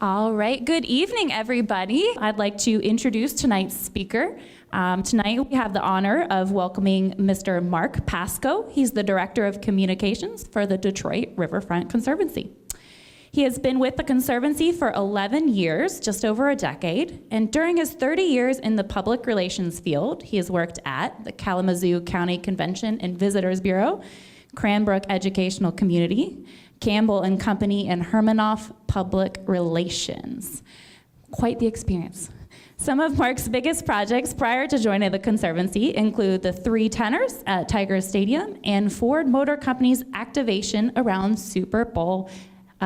All right, good evening, everybody. I'd like to introduce tonight's speaker. Tonight we have the honor of welcoming Mr. Mark Pasco. He's the Director of Communications for the Detroit Riverfront Conservancy. He has been with the Conservancy for 11 years, just over a decade, and during his 30 years in the public relations field, he has worked at the Kalamazoo County Convention and Visitors Bureau, Cranbrook Educational Community, Campbell and Company, and Hermanoff Public Relations. Quite the experience. Some of Mark's biggest projects prior to joining the Conservancy include the 3 tenors at Tiger Stadium and Ford Motor Company's activation around Super Bowl XL.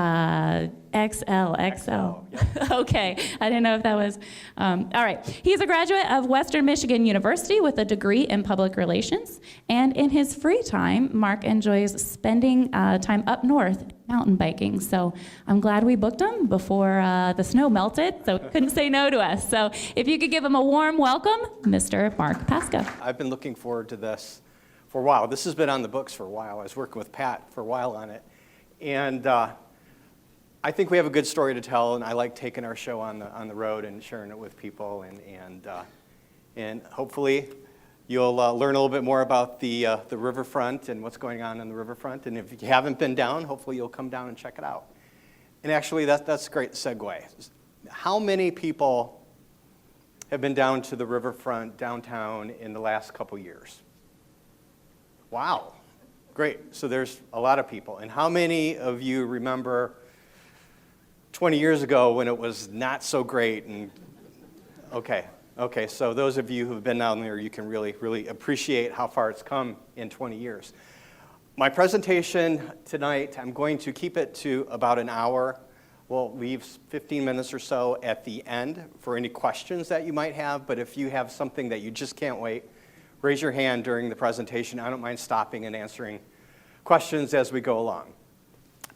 Yep. Okay, I didn't know if that was, all right. He's a graduate of Western Michigan University with a degree in public relations, and in his free time, Mark enjoys spending time up north mountain biking. So I'm glad we booked him before the snow melted, so he couldn't say no to us. So if you could give him a warm welcome, Mr. Mark Pasco. I've been looking forward to this for a while. This has been on the books for a while. I was working with Pat for a while on it, and I think we have a good story to tell, and I like taking our show on the road and sharing it with people, and hopefully you'll learn a little bit more about the riverfront and what's going on the riverfront. And if you haven't been down, hopefully you'll come down and check it out. And actually, that's a great segue. How many people have been down to the riverfront downtown in the last couple years? Wow, great. So there's a lot of people. And how many of you remember 20 years ago when it was not so great? And okay, so those of you who've been down there, you can really appreciate how far it's come in 20 years. My presentation tonight, I'm going to keep it to about an hour. We'll leave 15 minutes or so at the end for any questions that you might have, but if you have something that you just can't wait, raise your hand during the presentation. I don't mind stopping and answering questions as we go along.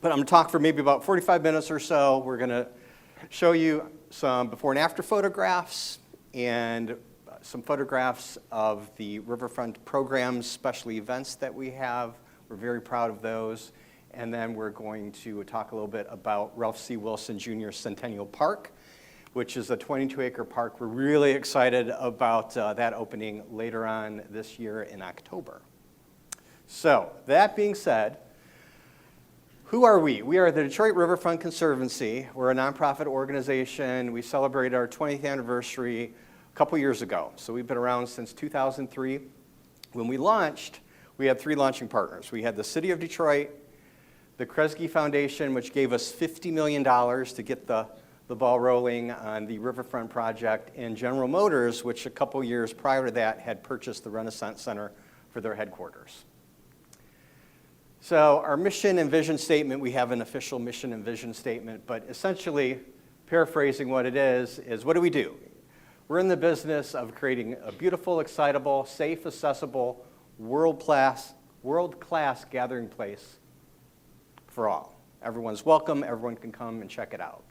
But I'm going to talk for maybe about 45 minutes or so. We're going to show you some before and after photographs and some photographs of the Riverfront programs, special events that we have. We're very proud of those. And then we're going to talk a little bit about Ralph C. Wilson Jr. Centennial Park, which is a 22-acre park. We're really excited about that opening later on this year in October. So that being said, who are we? We are the Detroit Riverfront Conservancy. We're a nonprofit organization. We celebrated our 20th anniversary a couple years ago. So we've been around since 2003. When we launched, we had 3 launching partners. We had the City of Detroit, the Kresge Foundation, which gave us $50 million to get the ball rolling on the Riverfront project, and General Motors, which a couple years prior to that had purchased the Renaissance Center for their headquarters. So our mission and vision statement, we have an official mission and vision statement, but essentially, paraphrasing what it is what do we do? We're in the business of creating a beautiful, excitable, safe, accessible, world-class gathering place for all. Everyone's welcome, everyone can come and check it out.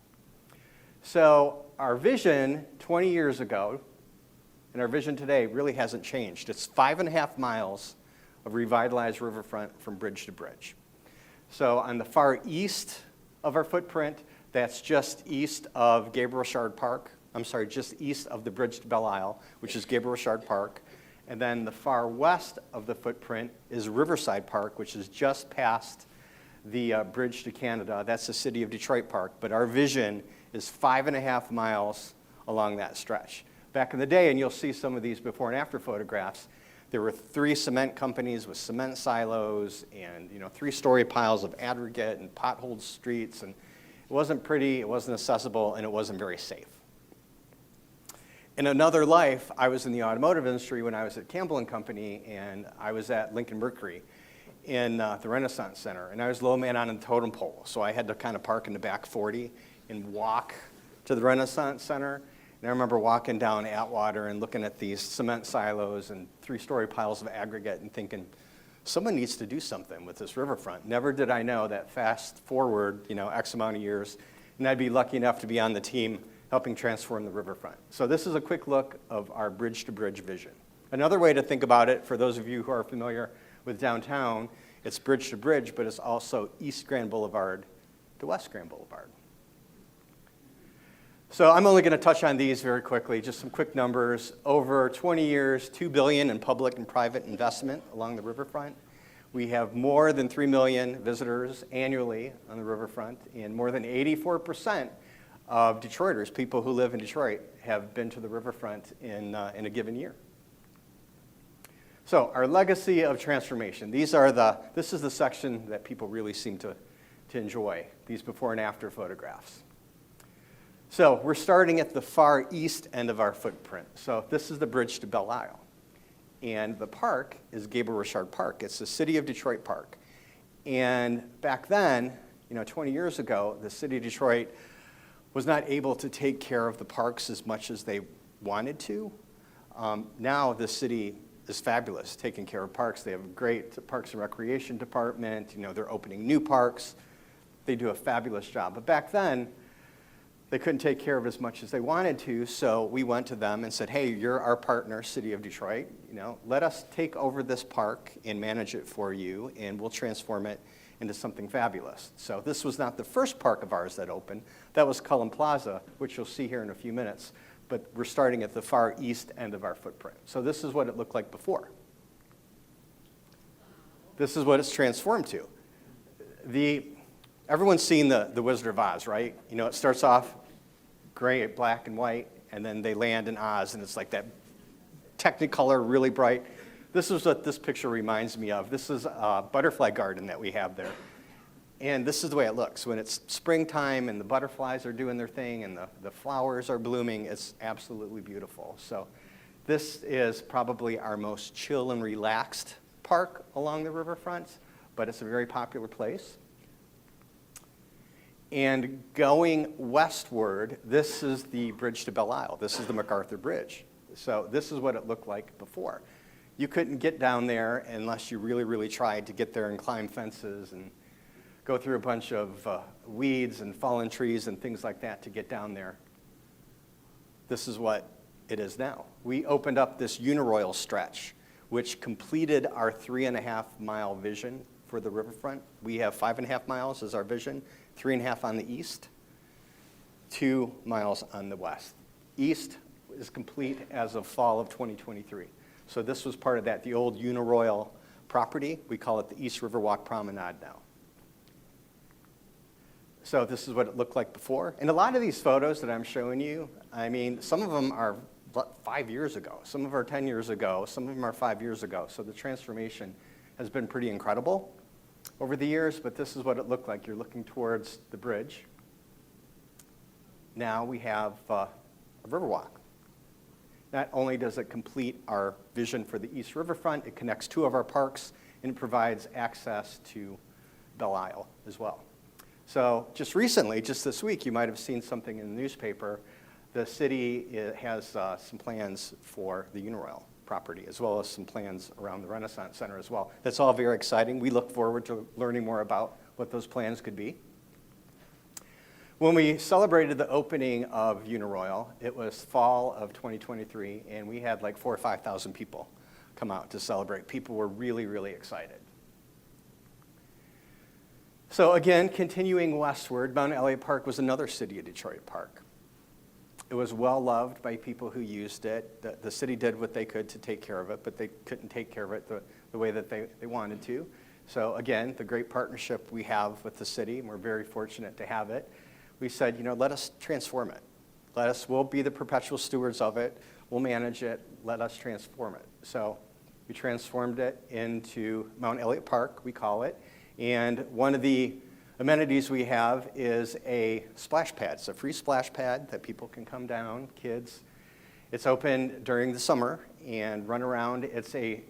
So our vision 20 years ago, and our vision today really hasn't changed. It's 5.5 miles of revitalized riverfront from bridge to bridge. So on the far east of our footprint, that's just east of Gabriel Richard Park. Just east of the bridge to Belle Isle, which is Gabriel Richard Park. And then the far west of the footprint is Riverside Park, which is just past the bridge to Canada. That's the City of Detroit Park. But our vision is 5.5 miles along that stretch. Back in the day, and you'll see some of these before and after photographs, there were 3 cement companies with cement silos and 3-story piles of aggregate and potholed streets, and it wasn't pretty, it wasn't accessible, and it wasn't very safe. In another life, I was in the automotive industry when I was at Campbell and Company, and I was at Lincoln Mercury in the Renaissance Center, and I was low man on the totem pole, so I had to kind of park in the back 40 and walk to the Renaissance Center. And I remember walking down Atwater and looking at these cement silos and 3-story piles of aggregate and thinking, someone needs to do something with this riverfront. Never did I know that fast forward, X amount of years, and I'd be lucky enough to be on the team helping transform the riverfront. So this is a quick look of our bridge-to-bridge vision. Another way to think about it, for those of you who are familiar with downtown, it's bridge to bridge, but it's also East Grand Boulevard to West Grand Boulevard. So I'm only going to touch on these very quickly, just some quick numbers. Over 20 years, $2 billion in public and private investment along the riverfront. We have more than 3 million visitors annually on the riverfront, and more than 84% of Detroiters, people who live in Detroit, have been to the riverfront in a given year. So our legacy of transformation. This is the section that people really seem to enjoy, these before and after photographs. So we're starting at the far east end of our footprint. So this is the bridge to Belle Isle. And the park is Gabriel Richard Park. It's the City of Detroit Park. And back then, 20 years ago, the City of Detroit was not able to take care of the parks as much as they wanted to. Now the city is fabulous taking care of parks. They have a great Parks and Recreation department. They're opening new parks. They do a fabulous job. But back then, they couldn't take care of as much as they wanted to, so we went to them and said, hey, you're our partner, City of Detroit. Let us take over this park and manage it for you, and we'll transform it into something fabulous. So this was not the first park of ours that opened. That was Cullen Plaza, which you'll see here in a few minutes. But we're starting at the far east end of our footprint. So this is what it looked like before. This is what it's transformed to. Everyone's seen the Wizard of Oz, right? It starts off gray, black, and white, and then they land in Oz, and it's like that Technicolor, really bright. This is what this picture reminds me of. This is a butterfly garden that we have there. And this is the way it looks. When it's springtime and the butterflies are doing their thing and the flowers are blooming, it's absolutely beautiful. So this is probably our most chill and relaxed park along the riverfront, but it's a very popular place. And going westward, this is the bridge to Belle Isle. This is the MacArthur Bridge. So this is what it looked like before. You couldn't get down there unless you really, really tried to get there and climb fences and go through a bunch of weeds and fallen trees and things like that to get down there. This is what it is now. We opened up this Uniroyal stretch, which completed our 3.5-mile vision for the riverfront. We have 5.5 miles as our vision, 3.5 on the east, 2 miles on the west. East is complete as of fall of 2023. So this was part of that, the old Uniroyal property. We call it the East Riverwalk Promenade now. So this is what it looked like before. And a lot of these photos that I'm showing you, some of them are 5 years ago. Some of them are 10 years ago. Some of them are 5 years ago. So the transformation has been pretty incredible over the years, but this is what it looked like. You're looking towards the bridge. Now we have a Riverwalk. Not only does it complete our vision for the East Riverfront, it connects 2 of our parks, and it provides access to Belle Isle as well. So just recently, just this week, you might have seen something in the newspaper. The city has some plans for the Uniroyal property, as well as some plans around the Renaissance Center as well. That's all very exciting. We look forward to learning more about what those plans could be. When we celebrated the opening of Uniroyal, it was fall of 2023, and we had like 4,000 or 5,000 people come out to celebrate. People were really, really excited. So again, continuing westward, Mount Elliott Park was another City of Detroit park. It was well loved by people who used it. The city did what they could to take care of it, but they couldn't take care of it the way that they wanted to. So again, the great partnership we have with the city, and we're very fortunate to have it. We said, let us transform it. We'll be the perpetual stewards of it. We'll manage it. Let us transform it. So we transformed it into Mount Elliott Park, we call it. And one of the amenities we have is a splash pad. It's a free splash pad that people can come down, kids. It's open during the summer and run around. It's a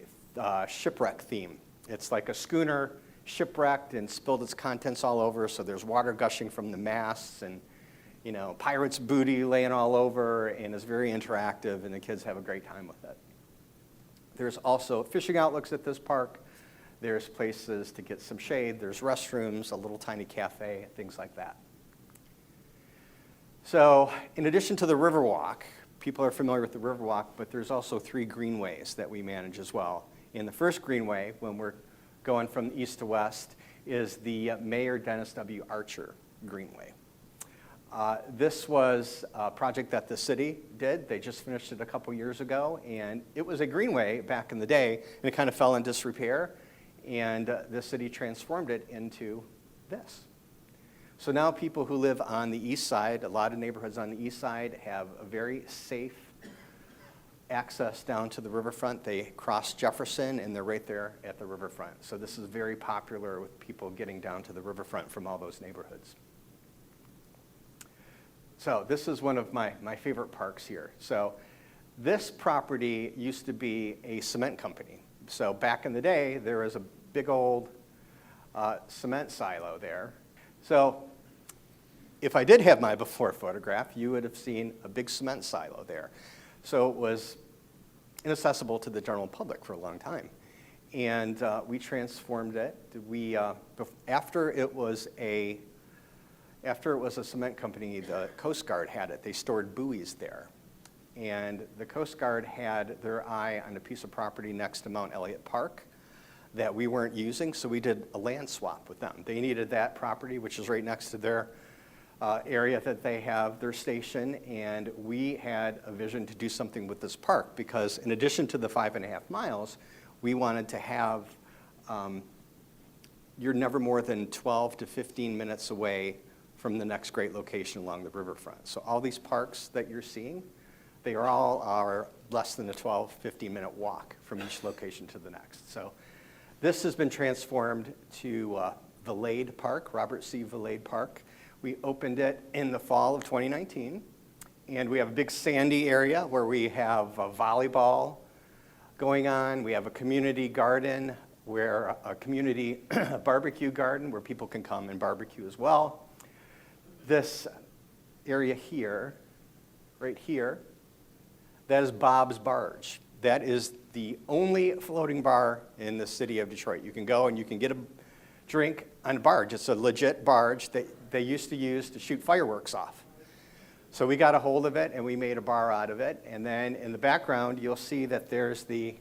shipwreck theme. It's like a schooner shipwrecked and spilled its contents all over, so there's water gushing from the masts and pirates' booty laying all over, and it's very interactive, and the kids have a great time with it. There's also fishing outlooks at this park. There's places to get some shade. There's restrooms, a little tiny cafe, things like that. So in addition to the Riverwalk, people are familiar with the Riverwalk, but there's also 3 greenways that we manage as well. And the first greenway, when we're going from east to west, is the Mayor Dennis W. Archer Greenway. This was a project that the city did. They just finished it a couple years ago, and it was a greenway back in the day, and it kind of fell in disrepair, and the city transformed it into this. So now people who live on the east side, a lot of neighborhoods on the east side, have a very safe access down to the riverfront. They cross Jefferson, and they're right there at the riverfront. So this is very popular with people getting down to the riverfront from all those neighborhoods. So this is one of my favorite parks here. So this property used to be a cement company. So back in the day, there was a big old cement silo there. So if I did have my before photograph, you would have seen a big cement silo there. So it was inaccessible to the general public for a long time. And we transformed it. After it was a cement company, the Coast Guard had it. They stored buoys there. And the Coast Guard had their eye on a piece of property next to Mount Elliott Park that we weren't using, so we did a land swap with them. They needed that property, which is right next to their area that they have their station, and we had a vision to do something with this park because in addition to the 5.5 miles, we wanted to have, you're never more than 12 to 15 minutes away from the next great location along the riverfront. So all these parks that you're seeing, they are less than a 12, 15-minute walk from each location to the next. So this has been transformed to Valade Park, Robert C. Valade Park. We opened it in the fall of 2019, and we have a big sandy area where we have volleyball going on. We have a community garden, where a community barbecue garden where people can come and barbecue as well. This area here, right here, that is Bob's Barge. That is the only floating bar in the city of Detroit. You can go and you can get a drink on a barge. It's a legit barge that they used to use to shoot fireworks off. So we got a hold of it and we made a bar out of it. And then in the background, you'll see that there's the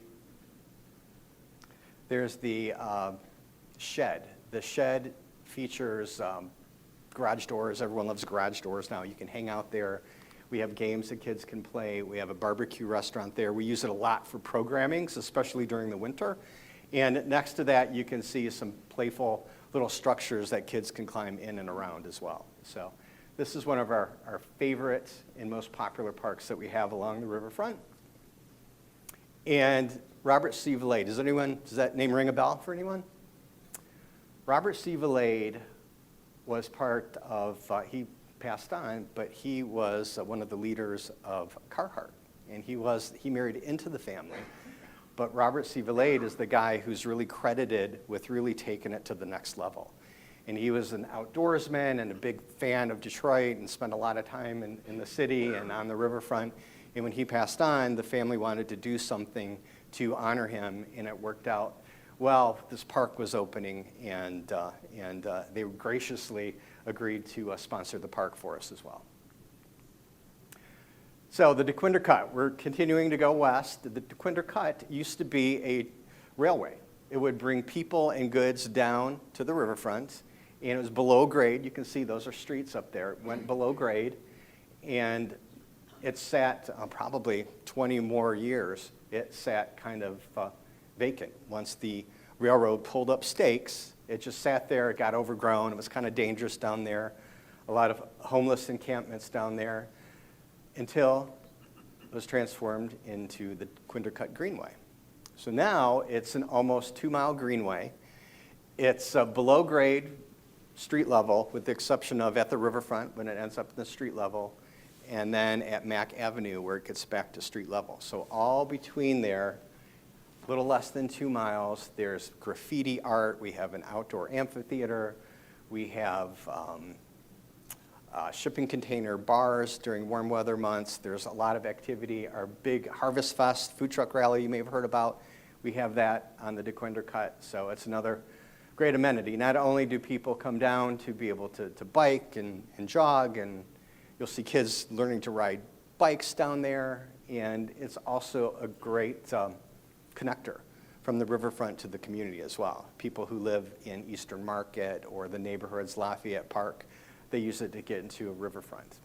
shed. The shed features garage doors. Everyone loves garage doors now. You can hang out there. We have games that kids can play. We have a barbecue restaurant there. We use it a lot for programmings, especially during the winter. And next to that, you can see some playful little structures that kids can climb in and around as well. So this is one of our favorite and most popular parks that we have along the riverfront. And Robert C. Valade, does that name ring a bell for anyone? Robert C. Valade was part of, he passed on, but he was one of the leaders of Carhartt. And he married into the family. But Robert C. Valade is the guy who's really credited with really taking it to the next level. And he was an outdoorsman and a big fan of Detroit and spent a lot of time in the city and on the riverfront. And when he passed on, the family wanted to do something to honor him, and it worked out well. This park was opening, and they graciously agreed to sponsor the park for us as well. So the DeQuinder Cut, we're continuing to go west. The DeQuinder Cut used to be a railway. It would bring people and goods down to the riverfront, and it was below grade. You can see those are streets up there. It went below grade, and it sat probably 20 more years. It sat kind of vacant. Once the railroad pulled up stakes, it just sat there. It got overgrown. It was kind of dangerous down there. A lot of homeless encampments down there, until it was transformed into the DeQuinder Cut Greenway. So now it's an almost 2-mile greenway. It's below grade, street level, with the exception of at the riverfront when it ends up in the street level, and then at Mack Avenue where it gets back to street level. So all between there, a little less than 2 miles, there's graffiti art, we have an outdoor amphitheater, we have shipping container bars during warm weather months. There's a lot of activity. Our big Harvest Fest food truck rally you may have heard about, we have that on the DeQuinder Cut. So it's another great amenity. Not only do people come down to be able to bike and jog, and you'll see kids learning to ride bikes down there, and it's also a great connector from the riverfront to the community as well. People who live in Eastern Market or the neighborhoods, Lafayette Park, they use it to get into a riverfront.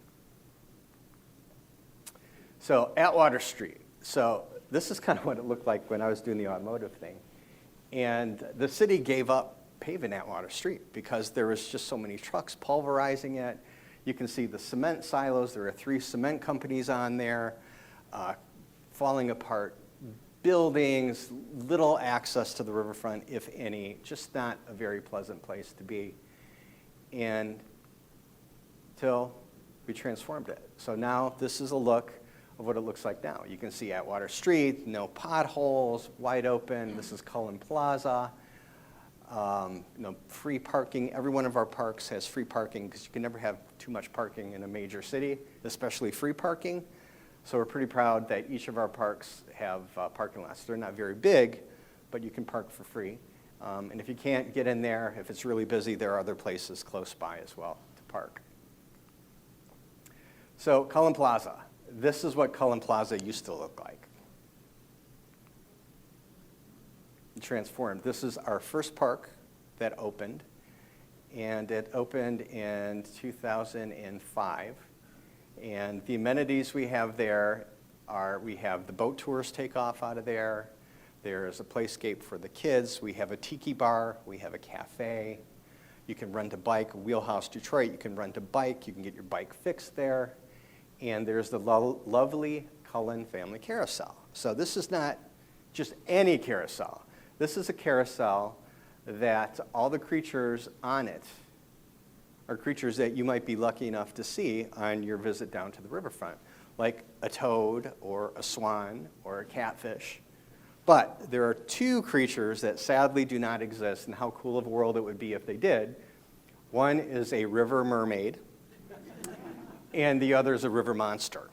So Atwater Street. So this is kind of what it looked like when I was doing the automotive thing. And the city gave up paving Atwater Street because there was just so many trucks pulverizing it. You can see the cement silos. There are 3 cement companies on there, falling apart buildings, little access to the riverfront, if any, just not a very pleasant place to be. And till we transformed it. So now this is a look of what it looks like now. You can see Atwater Street, no potholes, wide open. This is Cullen Plaza. Free parking. Every one of our parks has free parking because you can never have too much parking in a major city, especially free parking. So we're pretty proud that each of our parks have parking lots. They're not very big, but you can park for free. And if you can't get in there, if it's really busy, there are other places close by as well to park. So Cullen Plaza. This is what Cullen Plaza used to look like. Transformed. This is our first park that opened, and it opened in 2005. And the amenities we have there are, we have the boat tours take off out of there. There's a playscape for the kids. We have a tiki bar. We have a cafe. You can rent a bike. Wheelhouse Detroit, you can rent a bike. You can get your bike fixed there. And there's the lovely Cullen Family Carousel. So this is not just any carousel. This is a carousel that all the creatures on it are creatures that you might be lucky enough to see on your visit down to the riverfront, like a toad or a swan or a catfish. But there are 2 creatures that sadly do not exist, and how cool of a world it would be if they did. One is a river mermaid, and the other is a river monster.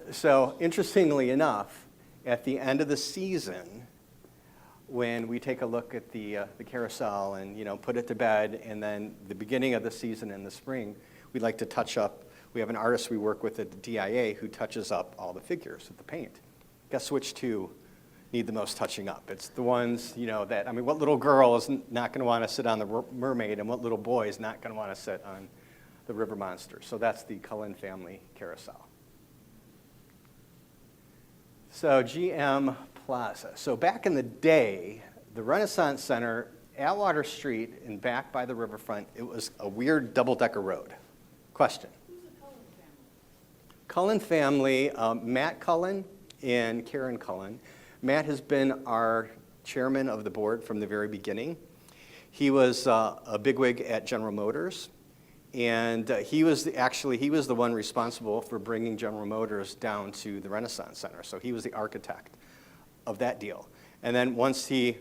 So interestingly enough, at the end of the season, when we take a look at the carousel and put it to bed, and then the beginning of the season in the spring, we like to touch up. We have an artist we work with at the DIA who touches up all the figures with the paint. Guess which 2 need the most touching up? It's the ones what little girl is not going to want to sit on the mermaid, and what little boy is not going to want to sit on the river monster. So that's the Cullen Family Carousel. So GM Plaza. So back in the day, the Renaissance Center, Atwater Street, and back by the riverfront, it was a weird double-decker road. Question? Who's the Cullen family? Cullen family, Matt Cullen and Karen Cullen. Matt has been our chairman of the board from the very beginning. He was a bigwig at General Motors, and he was the one responsible for bringing General Motors down to the Renaissance Center. So he was the architect of that deal. And then once he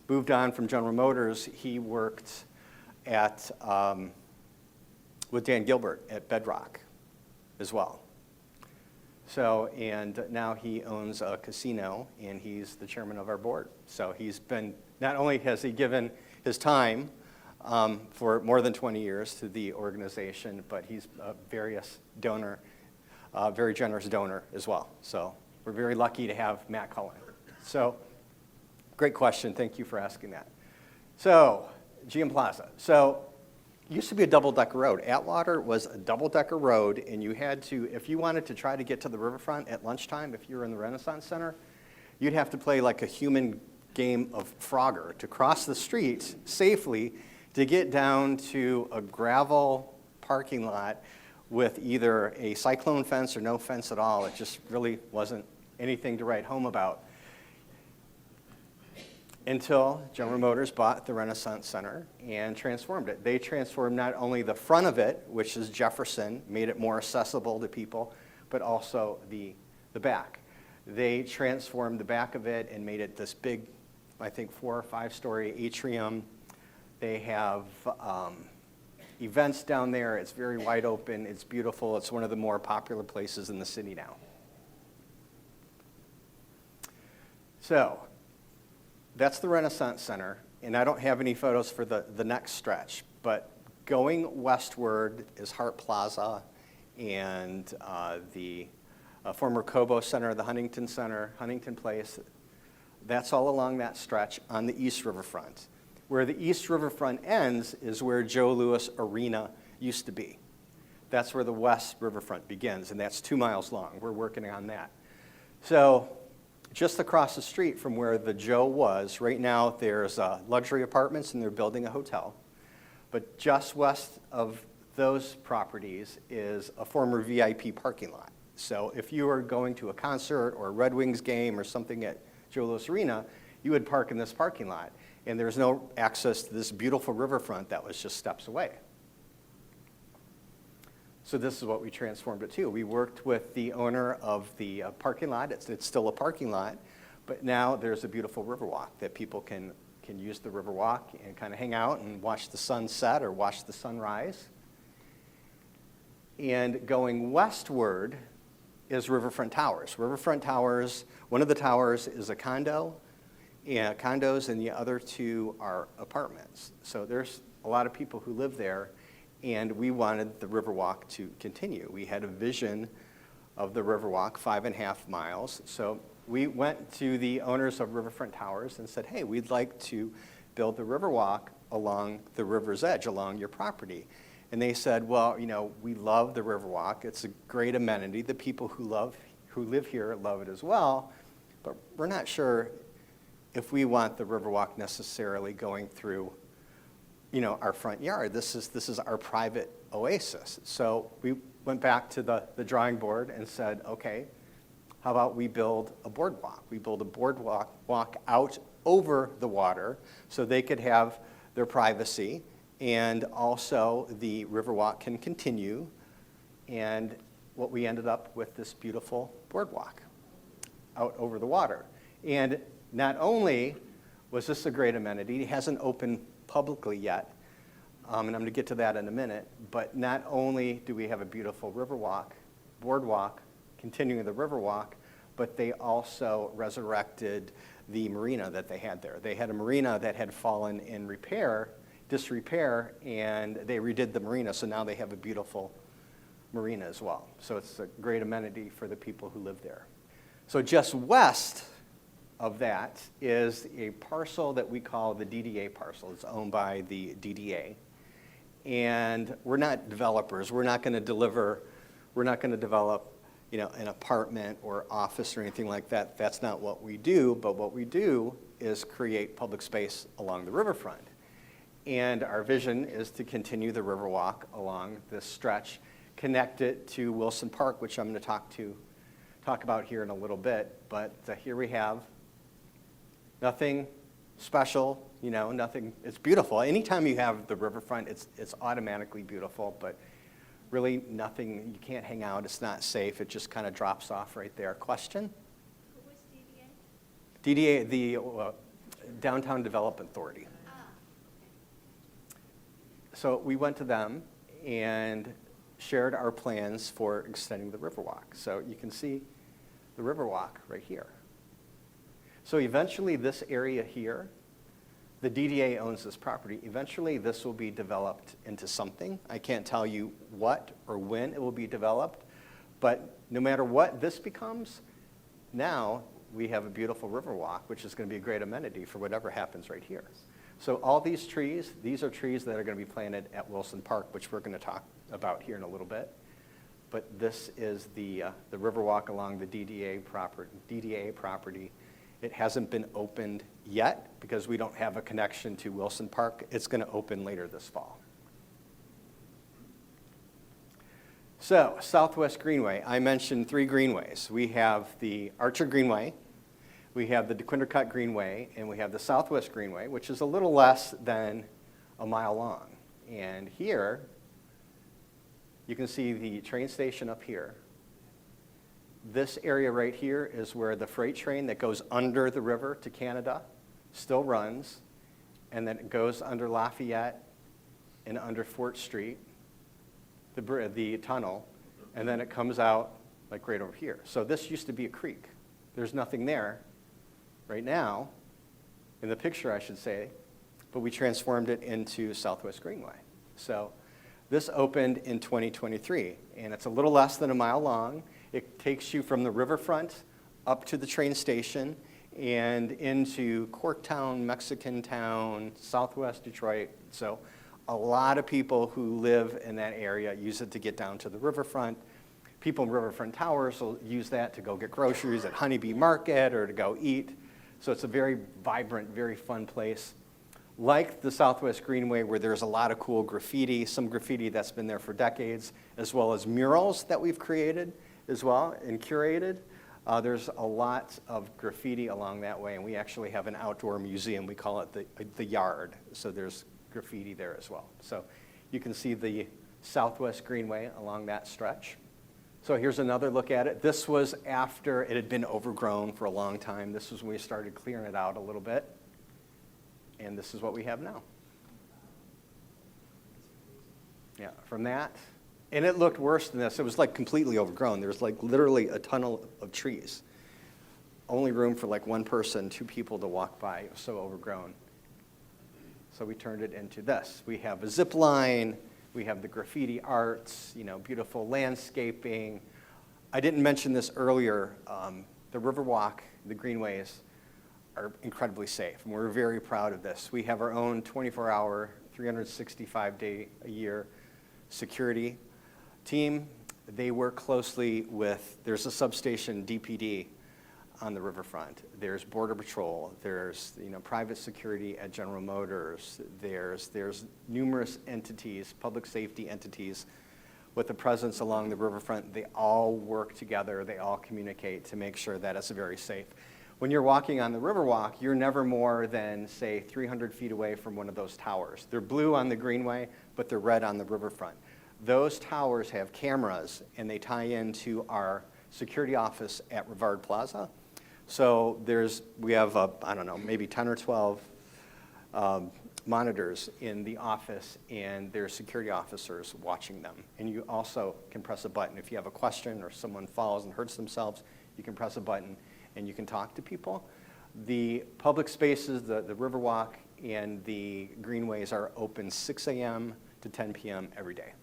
moved on from General Motors, he worked at with Dan Gilbert at Bedrock as well. So, and now he owns a casino, and he's the chairman of our board. So he's been, not only has he given his time for more than 20 years to the organization, but he's a very generous donor as well. So we're very lucky to have Matt Cullen. So, great question. Thank you for asking that. So, GM Plaza. So, it used to be a double-decker road. Atwater was a double-decker road, and you had to, if you wanted to try to get to the riverfront at lunchtime, if you were in the Renaissance Center, you'd have to play like a human game of Frogger to cross the street safely to get down to a gravel parking lot with either a cyclone fence or no fence at all. It just really wasn't anything to write home about. Until General Motors bought the Renaissance Center and transformed it. They transformed not only the front of it, which is Jefferson, made it more accessible to people, but also the back. They transformed the back of it and made it this big, I think 4 or 5 story atrium. They have events down there. It's very wide open. It's beautiful. It's one of the more popular places in the city now. So, that's the Renaissance Center, and I don't have any photos for the next stretch, but going westward is Hart Plaza and the former Cobo Center, the Huntington Center, Huntington Place. That's all along that stretch on the East Riverfront. Where the East Riverfront ends is where Joe Louis Arena used to be. That's where the West Riverfront begins, and that's 2 miles long. We're working on that. So just across the street from where the Joe was, right now there's luxury apartments and they're building a hotel. But just west of those properties is a former VIP parking lot. So if you were going to a concert or a Red Wings game or something at Joe Louis Arena, you would park in this parking lot. And there's no access to this beautiful riverfront that was just steps away. So this is what we transformed it to. We worked with the owner of the parking lot. It's still a parking lot, but now there's a beautiful riverwalk that people can use the riverwalk and kind of hang out and watch the sun set or watch the sun rise. And going westward is Riverfront Towers. Riverfront Towers, one of the towers is a condo, and condos, and the other two are apartments. So there's a lot of people who live there, and we wanted the Riverwalk to continue. We had a vision of the Riverwalk, 5.5 miles. So we went to the owners of Riverfront Towers and said, hey, we'd like to build the Riverwalk along the river's edge, along your property. And they said, well, you know, we love the Riverwalk. It's a great amenity. The people who live here love it as well, but we're not sure if we want the Riverwalk necessarily going through, you know, our front yard. This is our private oasis. So we went back to the drawing board and said, okay, how about we build a boardwalk? We build a boardwalk out over the water so they could have their privacy, and also the Riverwalk can continue. And what we ended up with this beautiful boardwalk out over the water. And not only was this a great amenity, it hasn't opened publicly yet, and I'm going to get to that in a minute, but not only do we have a beautiful boardwalk, continuing the Riverwalk, but they also resurrected the marina that they had there. They had a marina that had fallen in disrepair, and they redid the marina, so now they have a beautiful marina as well. So it's a great amenity for the people who live there. So just west of that is a parcel that we call the DDA parcel. It's owned by the DDA. And we're not developers. We're not going to develop, you know, an apartment or office or anything like that. That's not what we do, but what we do is create public space along the riverfront. And our vision is to continue the Riverwalk along this stretch, connect it to Wilson Park, which I'm going to talk about here in a little bit. But here we have nothing special, you know, nothing. It's beautiful. Anytime you have the riverfront, it's automatically beautiful, but really nothing. You can't hang out. It's not safe. It just kind of drops off right there. Question? Who was DDA? DDA, the Downtown Development Authority. So we went to them and shared our plans for extending the Riverwalk. So you can see the Riverwalk right here. So eventually this area here, the DDA owns this property. Eventually this will be developed into something. I can't tell you what or when it will be developed, but no matter what this becomes, now we have a beautiful Riverwalk, which is going to be a great amenity for whatever happens right here. So all these trees, these are trees that are going to be planted at Wilson Park, which we're going to talk about here in a little bit. But this is the Riverwalk along the DDA property. It hasn't been opened yet because we don't have a connection to Wilson Park. It's going to open later this fall. So Southwest Greenway, I mentioned 3 greenways. We have the Archer Greenway, we have the DeQuindercut Greenway, and we have the Southwest Greenway, which is a little less than a mile long. And here, you can see the train station up here. This area right here is where the freight train that goes under the river to Canada still runs, and then it goes under Lafayette and under Fort Street, the tunnel, and then it comes out like right over here. So this used to be a creek. There's nothing there right now, in the picture I should say, but we transformed it into Southwest Greenway. So this opened in 2023, and it's a little less than a mile long. It takes you from the riverfront up to the train station and into Corktown, Mexican Town, Southwest Detroit. So A lot of people who live in that area use it to get down to the riverfront. People in Riverfront Towers will use that to go get groceries at Honeybee Market or to go eat. So it's a very vibrant, very fun place. Like the Southwest Greenway, where there's a lot of cool graffiti, some graffiti that's been there for decades, as well as murals that we've created as well and curated. There's a lot of graffiti along that way, and we actually have an outdoor museum. We call it the Yard, so there's graffiti there as well. So you can see the Southwest Greenway along that stretch. So here's another look at it. This was after it had been overgrown for a long time. This was when we started clearing it out a little bit. And this is what we have now. Yeah, from that. And it looked worse than this. It was like completely overgrown. There was like literally a tunnel of trees. Only room for like one person, two people to walk by. It was so overgrown. So we turned it into this. We have a zip line. We have the graffiti arts, beautiful landscaping. I didn't mention this earlier. The Riverwalk, the greenways, are incredibly safe, and we're very proud of this. We have our own 24-hour, 365-day-a-year security team. They work closely with, there's a substation DPD on the riverfront. There's Border Patrol. There's private security at General Motors. There's numerous entities, public safety entities, with a presence along the riverfront. They all work together. They all communicate to make sure that it's very safe. When you're walking on the Riverwalk, you're never more than, say, 300 feet away from one of those towers. They're blue on the Greenway, but they're red on the riverfront. Those towers have cameras, and they tie into our security office at Rivard Plaza. So we have, maybe 10 or 12 monitors in the office, and there's security officers watching them. And you also can press a button. If you have a question or someone falls and hurts themselves, you can press a button, and you can talk to people. The public spaces, the Riverwalk and the greenways are open 6 a.m. to 10 p.m. every day.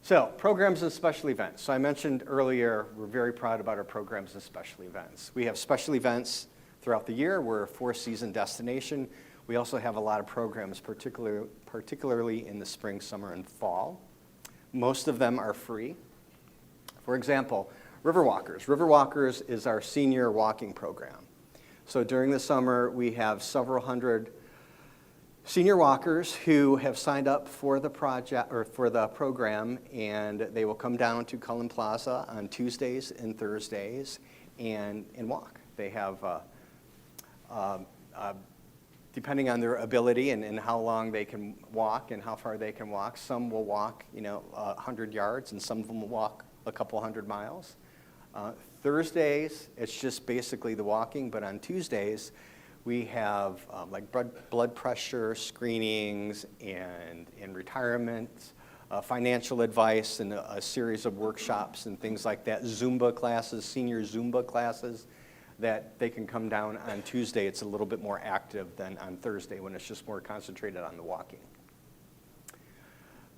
So, programs and special events. So I mentioned earlier, we're very proud about our programs and special events. We have special events throughout the year. We're a four-season destination. We also have a lot of programs, particularly in the spring, summer, and fall. Most of them are free. For example, Riverwalkers. Riverwalkers is our senior walking program. So during the summer, we have several hundred senior walkers who have signed up for the project or for the program, and they will come down to Cullen Plaza on Tuesdays and Thursdays and walk. They have, depending on their ability and how long they can walk and how far they can walk, some will walk 100 yards, and some of them will walk a couple hundred miles. Thursdays, it's just basically the walking, but on Tuesdays, we have like blood pressure screenings and retirement, financial advice, and a series of workshops and things like that. Zumba classes, senior Zumba classes, that they can come down on Tuesday. It's a little bit more active than on Thursday when it's just more concentrated on the walking.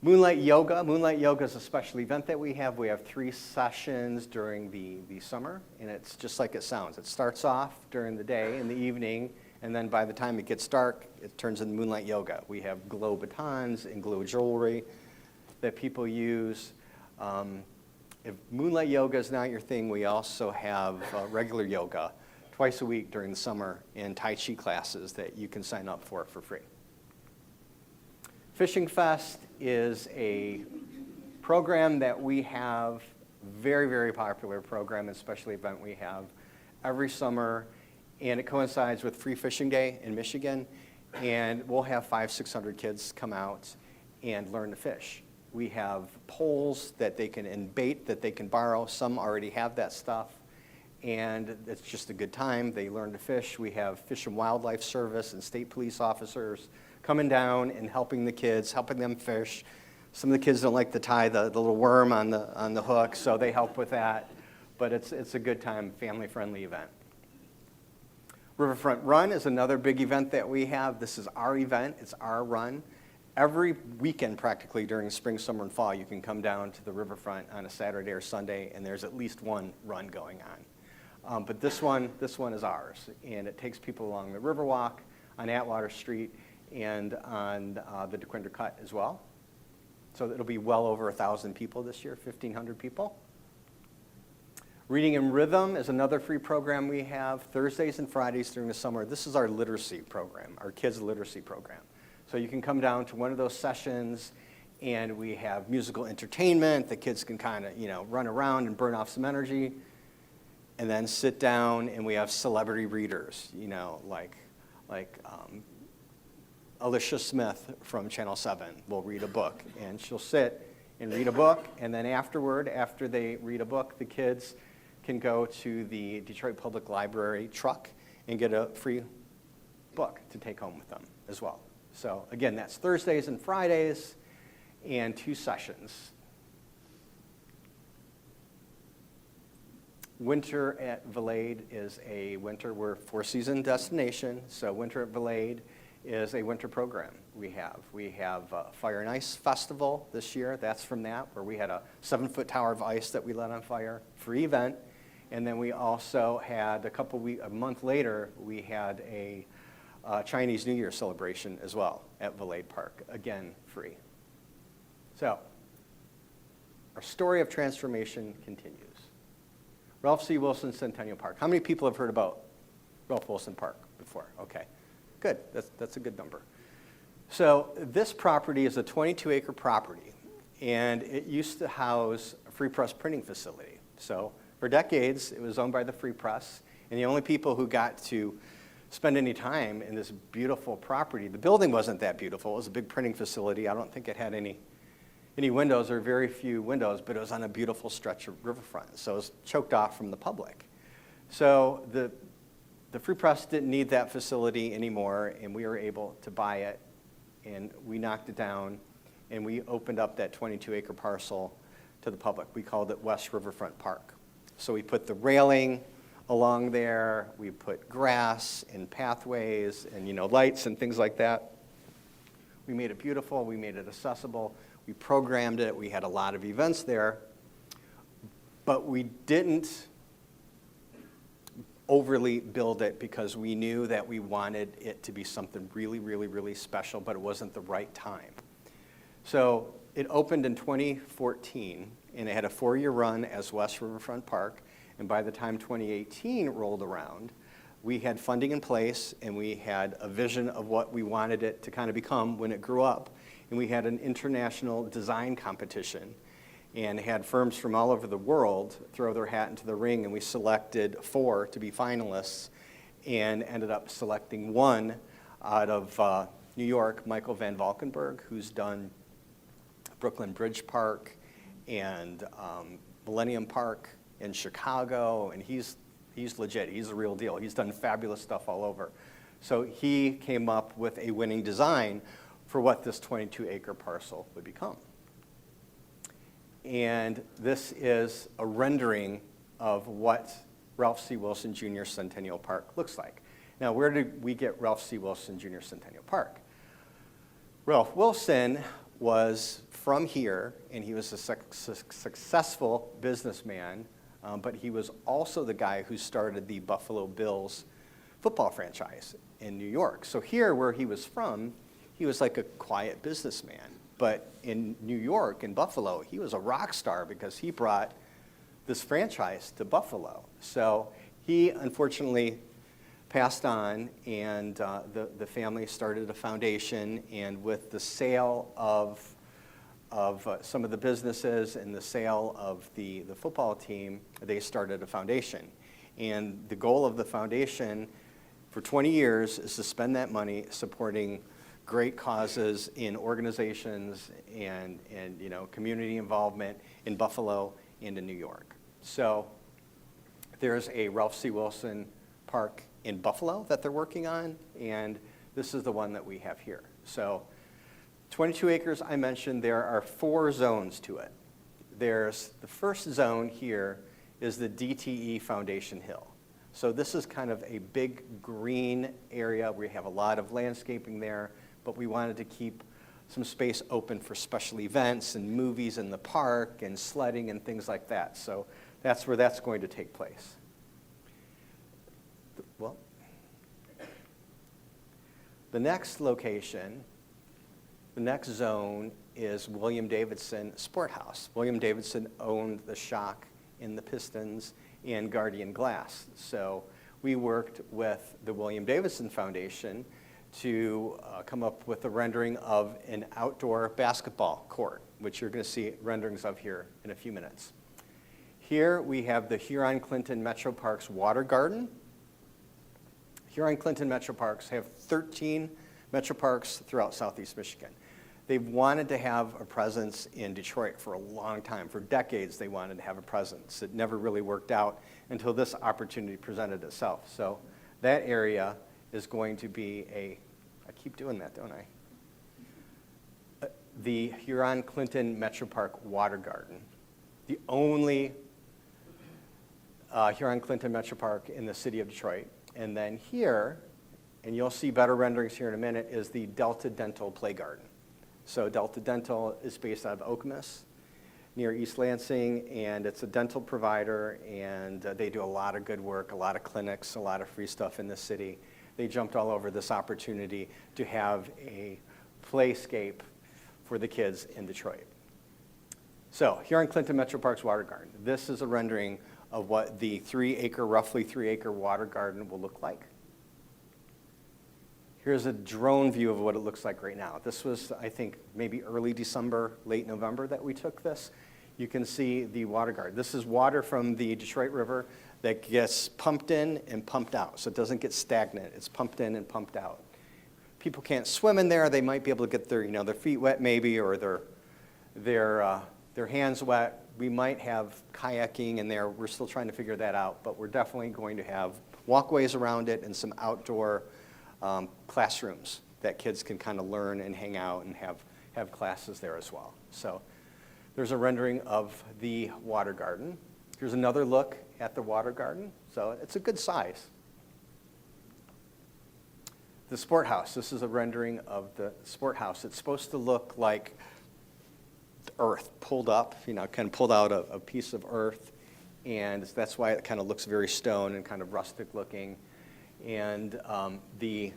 Moonlight Yoga. Moonlight Yoga is a special event that we have. We have 3 sessions during the summer, and it's just like it sounds. It starts off during the day in the evening, and then by the time it gets dark, it turns into Moonlight Yoga. We have glow batons and glow jewelry that people use. If Moonlight Yoga is not your thing, we also have regular yoga twice a week during the summer and Tai Chi classes that you can sign up for free. Fishing Fest is a program that we have, very, very popular program and special event we have every summer, and it coincides with Free Fishing Day in Michigan, and we'll have 500-600 kids come out and learn to fish. We have poles that they can, and bait that they can borrow. Some already have that stuff, and it's just a good time. They learn to fish. We have Fish and Wildlife Service and state police officers coming down and helping the kids, helping them fish. Some of the kids don't like to tie the little worm on the hook, so they help with that. But it's a good time, family-friendly event. Riverfront Run is another big event that we have. This is our event. It's our run. Every weekend, practically, during spring, summer, and fall, you can come down to the riverfront on a Saturday or Sunday, and there's at least one run going on. But this one is ours, and it takes people along the Riverwalk on Atwater Street, and on the DeQuinder Cut as well. So it'll be well over 1,000 people this year, 1,500 people. Reading in Rhythm is another free program we have Thursdays and Fridays during the summer. This is our literacy program, our kids' literacy program. So you can come down to one of those sessions, and we have musical entertainment. The kids can kind of, run around and burn off some energy, and then sit down, and we have celebrity readers, like Alicia Smith from Channel 7 will read a book, and she'll sit and read a book, and then afterward, after they read a book, the kids can go to the Detroit Public Library truck and get a free book to take home with them as well. So again, that's Thursdays and Fridays and 2 sessions. Winter at Valade is we're 4-season destination, so Winter at Valade is a winter program we have. We have Fire and Ice Festival this year. That's from that, where we had a 7-foot tower of ice that we lit on fire, free event. And then we also had a month later, we had a Chinese New Year celebration as well at Valade Park, again, free. So, our story of transformation continues. Ralph C. Wilson Centennial Park. How many people have heard about Ralph Wilson Park before? Okay, good, that's a good number. So this property is a 22-acre property, and it used to house a free press printing facility. So for decades, it was owned by the Free Press, and the only people who got to spend any time in this beautiful property, the building wasn't that beautiful, it was a big printing facility. I don't think it had any windows or very few windows, but it was on a beautiful stretch of riverfront, so it was choked off from the public. So the Free Press didn't need that facility anymore, and we were able to buy it, and we knocked it down, and we opened up that 22-acre parcel to the public. We called it West Riverfront Park. So we put the railing along there, we put grass and pathways and lights and things like that. We made it beautiful, we made it accessible, we programmed it, we had a lot of events there, but we didn't overly build it because we knew that we wanted it to be something really, really, really special, but it wasn't the right time. So it opened in 2014, and it had a 4-year run as West Riverfront Park, and by the time 2018 rolled around, we had funding in place, and we had a vision of what we wanted it to kind of become when it grew up, and we had an international design competition, and had firms from all over the world throw their hat into the ring, and we selected 4 to be finalists, and ended up selecting 1 out of New York, Michael Van Valkenburg, who's done Brooklyn Bridge Park and Millennium Park in Chicago, and he's legit, he's the real deal. He's done fabulous stuff all over. So he came up with a winning design for what this 22-acre parcel would become. And this is a rendering of what Ralph C. Wilson Jr. Centennial Park looks like. Now, where did we get Ralph C. Wilson Jr. Centennial Park? Ralph Wilson was from here, and he was a successful businessman, but he was also the guy who started the Buffalo Bills football franchise in New York. So here, where he was from, he was like a quiet businessman. But in New York, in Buffalo, he was a rock star because he brought this franchise to Buffalo. So he unfortunately passed on, and the family started a foundation, and with the sale of some of the businesses and the sale of the football team, they started a foundation. And the goal of the foundation for 20 years is to spend that money supporting great causes in organizations and community involvement in Buffalo and in New York. So there's a Ralph C. Wilson Park in Buffalo that they're working on, and this is the one that we have here. So 22 acres, I mentioned, there are 4 zones to it. There's the first zone here is the DTE Foundation Hill. So this is kind of a big green area. We have a lot of landscaping there, but we wanted to keep some space open for special events and movies in the park and sledding and things like that. So that's where that's going to take place. Well, The next location, the next zone is William Davidson Sport House. William Davidson owned the Shock and the Pistons and Guardian Glass. So we worked with the William Davidson Foundation to come up with a rendering of an outdoor basketball court, which you're going to see renderings of here in a few minutes. Here we have the Huron-Clinton Metro Parks Water Garden. Huron-Clinton Metro Parks have 13 Metro Parks throughout Southeast Michigan. They've wanted to have a presence in Detroit for a long time. For decades, they wanted to have a presence. It never really worked out until this opportunity presented itself. So that area is going to be I keep doing that, don't I? The Huron-Clinton Metro Park Water Garden, the only Huron-Clinton Metro Park in the city of Detroit. And then here, and you'll see better renderings here in a minute, is the Delta Dental Play Garden. So Delta Dental is based out of Okemos, near East Lansing, and it's a dental provider, and they do a lot of good work, a lot of clinics, a lot of free stuff in the city. They jumped all over this opportunity to have a playscape for the kids in Detroit. So Huron-Clinton Metro Parks Water Garden. This is a rendering of what the roughly 3-acre water garden will look like. Here's a drone view of what it looks like right now. This was, I think, maybe early December, late November that we took this. You can see the water garden. This is water from the Detroit River that gets pumped in and pumped out, so it doesn't get stagnant. It's pumped in and pumped out. People can't swim in there. They might be able to get their feet wet maybe, or their hands wet. We might have kayaking in there. We're still trying to figure that out, but we're definitely going to have walkways around it and some outdoor classrooms that kids can kind of learn and hang out and have classes there as well. So there's a rendering of the water garden. Here's another look at the water garden. So it's a good size. The sport house. This is a rendering of the sport house. It's supposed to look like earth pulled up, kind of pulled out a piece of earth, and that's why it kind of looks very stone and kind of rustic looking. And the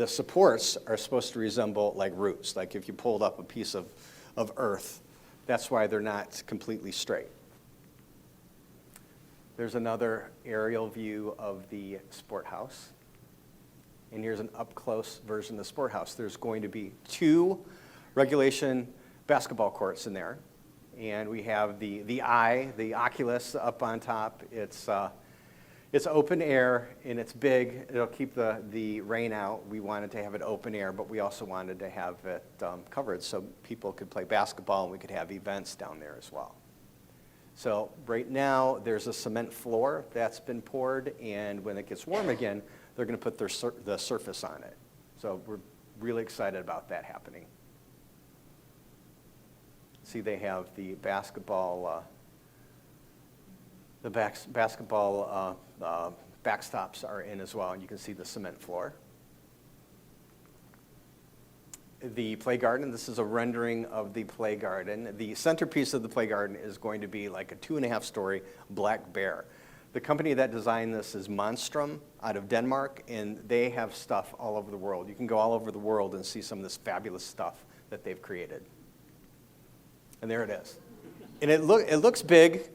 supports are supposed to resemble like roots, like if you pulled up a piece of earth. That's why they're not completely straight. There's another aerial view of the sport house. And here's an up-close version of the sport house. There's going to be 2 regulation basketball courts in there. And we have the Oculus up on top. It's open air and it's big. It'll keep the rain out. We wanted to have it open air, but we also wanted to have it covered so people could play basketball and we could have events down there as well. So right now there's a cement floor that's been poured, and when it gets warm again, they're going to put the surface on it. So we're really excited about that happening. See, they have the basketball. Basketball backstops are in as well, and you can see the cement floor. The play garden, this is a rendering of the play garden. The centerpiece of the play garden is going to be like a 2.5-story black bear. The company that designed this is Monstrum out of Denmark, and they have stuff all over the world. You can go all over the world and see some of this fabulous stuff that they've created. And there it is. And it looks big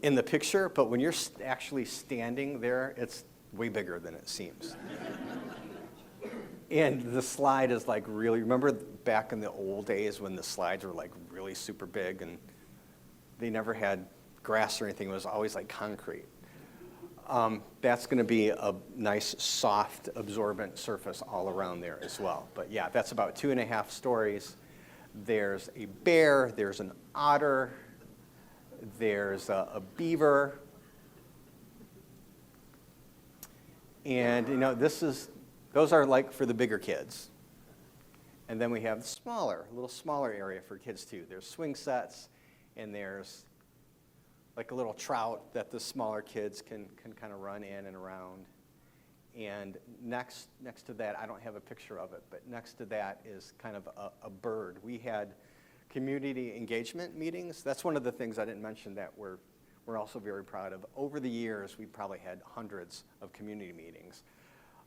in the picture, but when you're actually standing there, it's way bigger than it seems. And the slide is like really, remember back in the old days when the slides were like really super big and they never had grass or anything, it was always like concrete. That's going to be a nice, soft, absorbent surface all around there as well. But yeah, that's about 2.5 stories. There's a bear, there's an otter, there's a beaver. And those are like for the bigger kids. And then we have a little smaller area for kids too. There's swing sets, and there's like a little trout that the smaller kids can kind of run in and around. And next to that, I don't have a picture of it, but next to that is kind of a bird. We had community engagement meetings. That's one of the things I didn't mention that we're also very proud of. Over the years, we probably had hundreds of community meetings.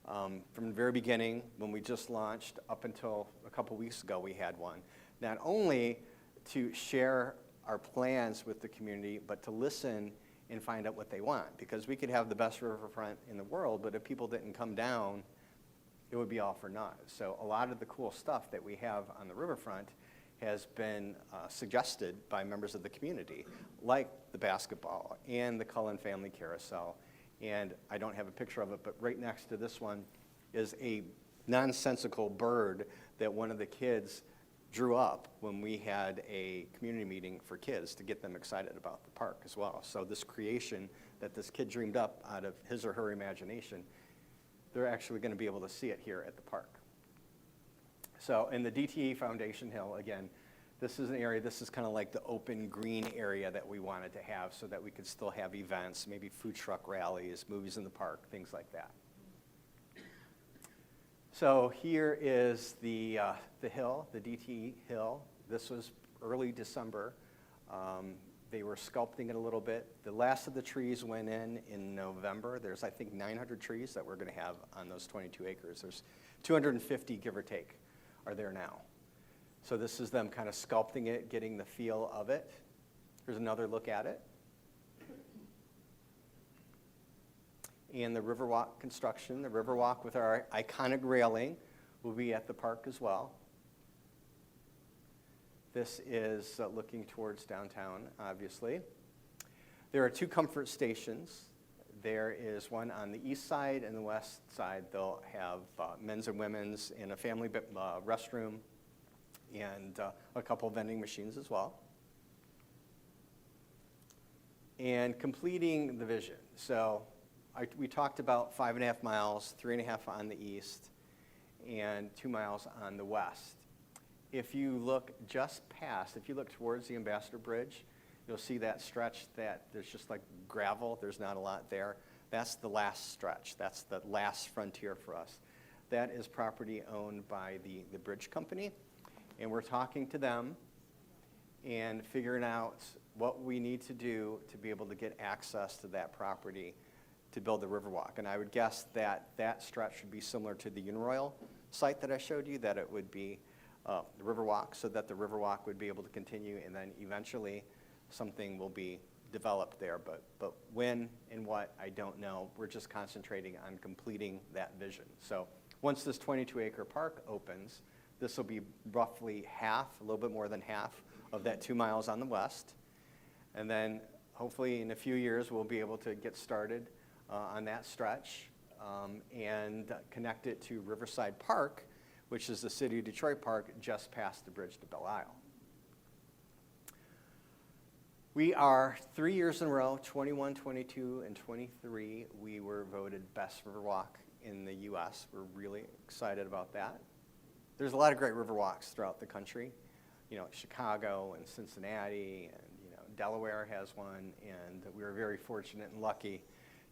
From the very beginning, when we just launched, up until a couple weeks ago, we had one. Not only to share our plans with the community, but to listen and find out what they want. Because we could have the best riverfront in the world, but if people didn't come down, it would be all for naught. So a lot of the cool stuff that we have on the riverfront has been suggested by members of the community, like the basketball and the Cullen Family Carousel. And I don't have a picture of it, but right next to this one is a nonsensical bird that one of the kids drew up when we had a community meeting for kids to get them excited about the park as well. So this creation that this kid dreamed up out of his or her imagination, they're actually going to be able to see it here at the park. So in the DTE Foundation Hill, again, this is an area, this is kind of like the open green area that we wanted to have so that we could still have events, maybe food truck rallies, movies in the park, things like that. So here is the hill, the DTE Hill. This was early December. They were sculpting it a little bit. The last of the trees went in November. There's, I think, 900 trees that we're going to have on those 22 acres. There's 250, give or take, are there now. So this is them kind of sculpting it, getting the feel of it. Here's another look at it. And the Riverwalk construction, the Riverwalk with our iconic railing will be at the park as well. This is looking towards downtown, obviously. There are 2 comfort stations. There is one on the east side and the west side. They'll have men's and women's and a family restroom and a couple vending machines as well. And completing the vision. So we talked about 5.5 miles, 3.5 on the east, and 2 miles on the west. If you look just past, if you look towards the Ambassador Bridge, you'll see that stretch that there's just like gravel. There's not a lot there. That's the last stretch. That's the last frontier for us. That is property owned by the bridge company. And we're talking to them and figuring out what we need to do to be able to get access to that property to build the Riverwalk. And I would guess that that stretch would be similar to the Uniroyal site that I showed you, that it would be the Riverwalk, so that the Riverwalk would be able to continue, and then eventually something will be developed there. But when and what, I don't know. We're just concentrating on completing that vision. So once this 22-acre park opens, this will be roughly half, a little bit more than half of that 2 miles on the west. And then hopefully in a few years, we'll be able to get started on that stretch and connect it to Riverside Park, which is the City of Detroit Park just past the bridge to Belle Isle. We are 3 years in a row, 21, 22, and 23, we were voted best Riverwalk in the U.S. We're really excited about that. There's a lot of great Riverwalks throughout the country. You know, Chicago and Cincinnati, and Delaware has one, and we were very fortunate and lucky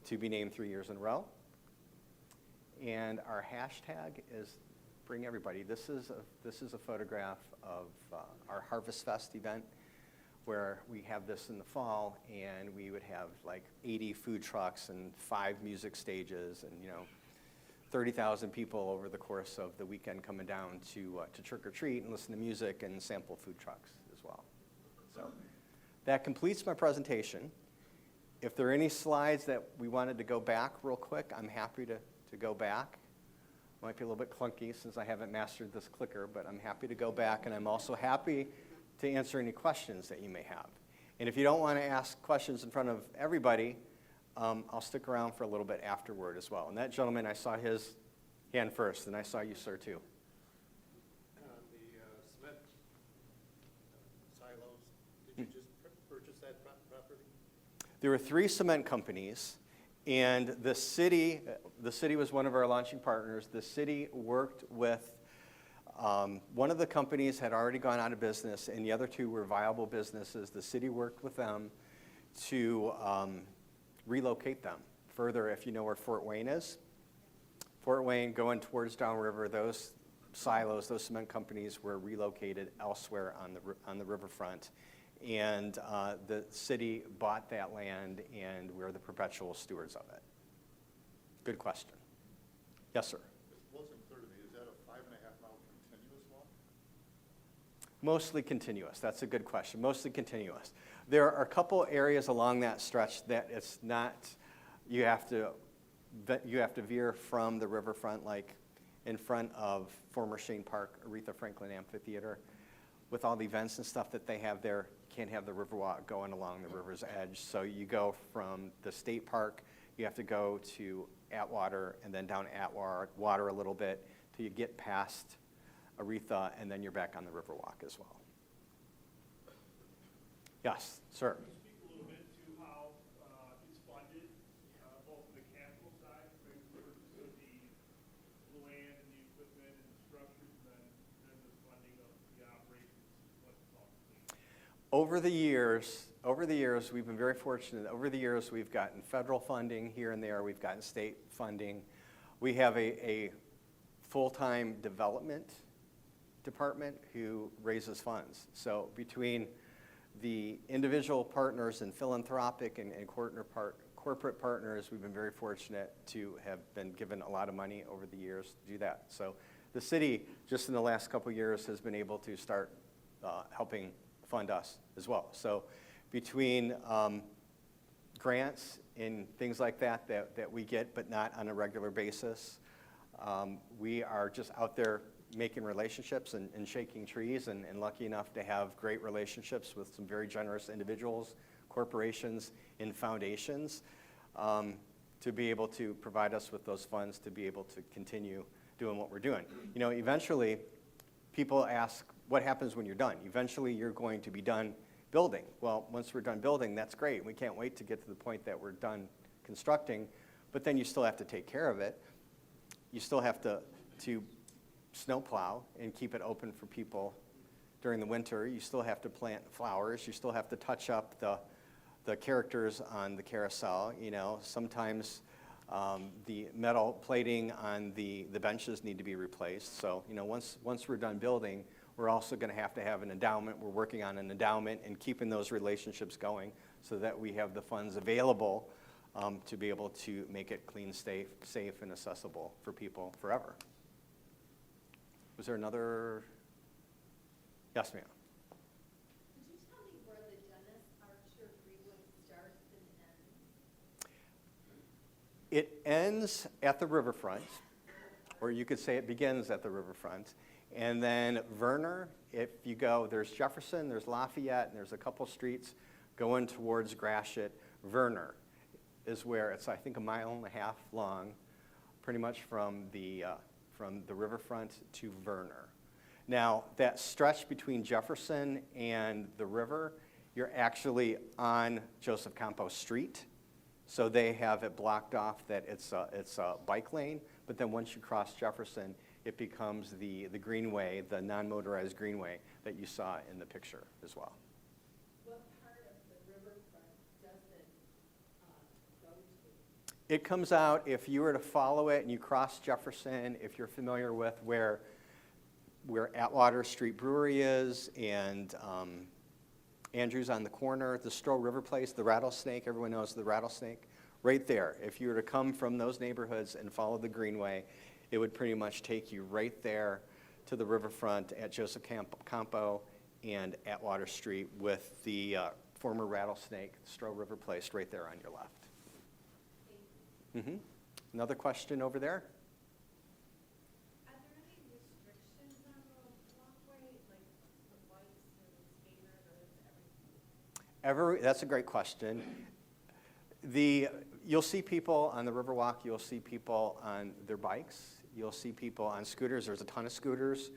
to be named 3 years in a row. And our hashtag is Bring Everybody. This is a photograph of our Harvest Fest event, where we have this in the fall, and we would have like 80 food trucks and 5 music stages, and 30,000 people over the course of the weekend coming down to trick or treat and listen to music and sample food trucks as well. So that completes my presentation. If there are any slides that we wanted to go back real quick, I'm happy to go back. Might be a little bit clunky since I haven't mastered this clicker, but I'm happy to go back, and I'm also happy to answer any questions that you may have. And if you don't want to ask questions in front of everybody, I'll stick around for a little bit afterward as well. And that gentleman, I saw his hand first, and I saw you, sir, too. The cement silos, did you just purchase that property? There were 3 cement companies, and the city was one of our launching partners. The city worked with, one of the companies had already gone out of business, and the other 2 were viable businesses. The city worked with them to relocate them further. If you know where Fort Wayne is, Fort Wayne going towards downriver, those silos, those cement companies were relocated elsewhere on the riverfront. And the city bought that land, and we're the perpetual stewards of it. Good question. Yes, sir. It wasn't clear to me, is that a 5.5 mile continuous walk? Mostly continuous. That's a good question. Mostly continuous. There are a couple areas along that stretch that it's not, you have to veer from the riverfront, like in front of former Shane Park, Aretha Franklin Amphitheater. With all the events and stuff that they have there, can't have the Riverwalk going along the river's edge. So you go from the state park, you have to go to Atwater and then down Atwater a little bit till you get past Aretha, and then you're back on the Riverwalk as well. Yes, sir. Can you speak a little bit to how it's funded, both on the capital side, the purchase of the land and the equipment and the structures, and then the funding of the operations, once it's all complete? Over the years, we've been very fortunate. Over the years, we've gotten federal funding here and there. We've gotten state funding. We have a full-time development department who raises funds. So between the individual partners and philanthropic and corporate partners, we've been very fortunate to have been given a lot of money over the years to do that. So the city, just in the last couple of years, has been able to start helping fund us as well. So between grants and things like that we get, but not on a regular basis, we are just out there making relationships and shaking trees, and lucky enough to have great relationships with some very generous individuals, corporations, and foundations to be able to provide us with those funds to be able to continue doing what we're doing. You know, eventually, people ask, what happens when you're done? Eventually, you're going to be done building. Well, once we're done building, that's great. We can't wait to get to the point that we're done constructing, but then you still have to take care of it. You still have to snowplow and keep it open for people during the winter. You still have to plant flowers. You still have to touch up the characters on the carousel. You know, sometimes the metal plating on the benches need to be replaced. So, you know, once we're done building, we're also going to have an endowment. We're working on an endowment and keeping those relationships going so that we have the funds available to be able to make it clean, safe, and accessible for people forever. Was there another? Yes, ma'am. Could you tell me where the Dennis Archer Greenwood starts and ends? It ends at the riverfront, or you could say it begins at the riverfront. And then Werner, if you go, there's Jefferson, there's Lafayette, and there's a couple streets going towards Gratiot. Werner is where it's, I think, 1.5 miles long, pretty much from the riverfront to Werner. Now, that stretch between Jefferson and the river, you're actually on Joseph Campos Street. So they have it blocked off that it's a bike lane, but then once you cross Jefferson, it becomes the greenway, the non-motorized greenway that you saw in the picture as well. What part of the riverfront does it go to? It comes out, if you were to follow it and you cross Jefferson, if you're familiar with where Atwater Street Brewery is and Andrews on the corner, the Stroh River Place, the Rattlesnake, everyone knows the Rattlesnake, right there. If you were to come from those neighborhoods and follow the greenway, it would pretty much take you right there to the riverfront at Joseph Campo and Atwater Street with the former Rattlesnake, Stroh River Place, right there on your left. Mm-hmm. Another question over there? Are there any restrictions on the walkway, like the bikes and skaters, or is everything? That's a great question. You'll see people on the Riverwalk, you'll see people on their bikes, you'll see people on scooters. There's a ton of scooters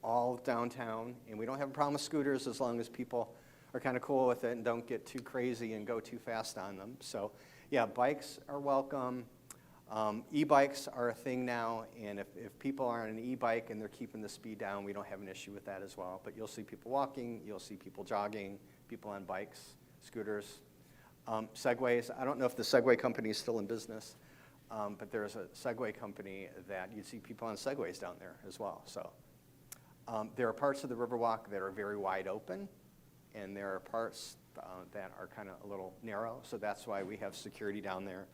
all downtown, and we don't have a problem with scooters as long as people are kind of cool with it and don't get too crazy and go too fast on them. So yeah, bikes are welcome. E-bikes are a thing now, and if people are on an e-bike and they're keeping the speed down, we don't have an issue with that as well. But you'll see people walking, you'll see people jogging, people on bikes, scooters. Segways, I don't know if the Segway company is still in business, but there's a Segway company that you'd see people on Segways down there as well. So there are parts of the Riverwalk that are very wide open, and there are parts that are kind of a little narrow, so that's why we have security down there.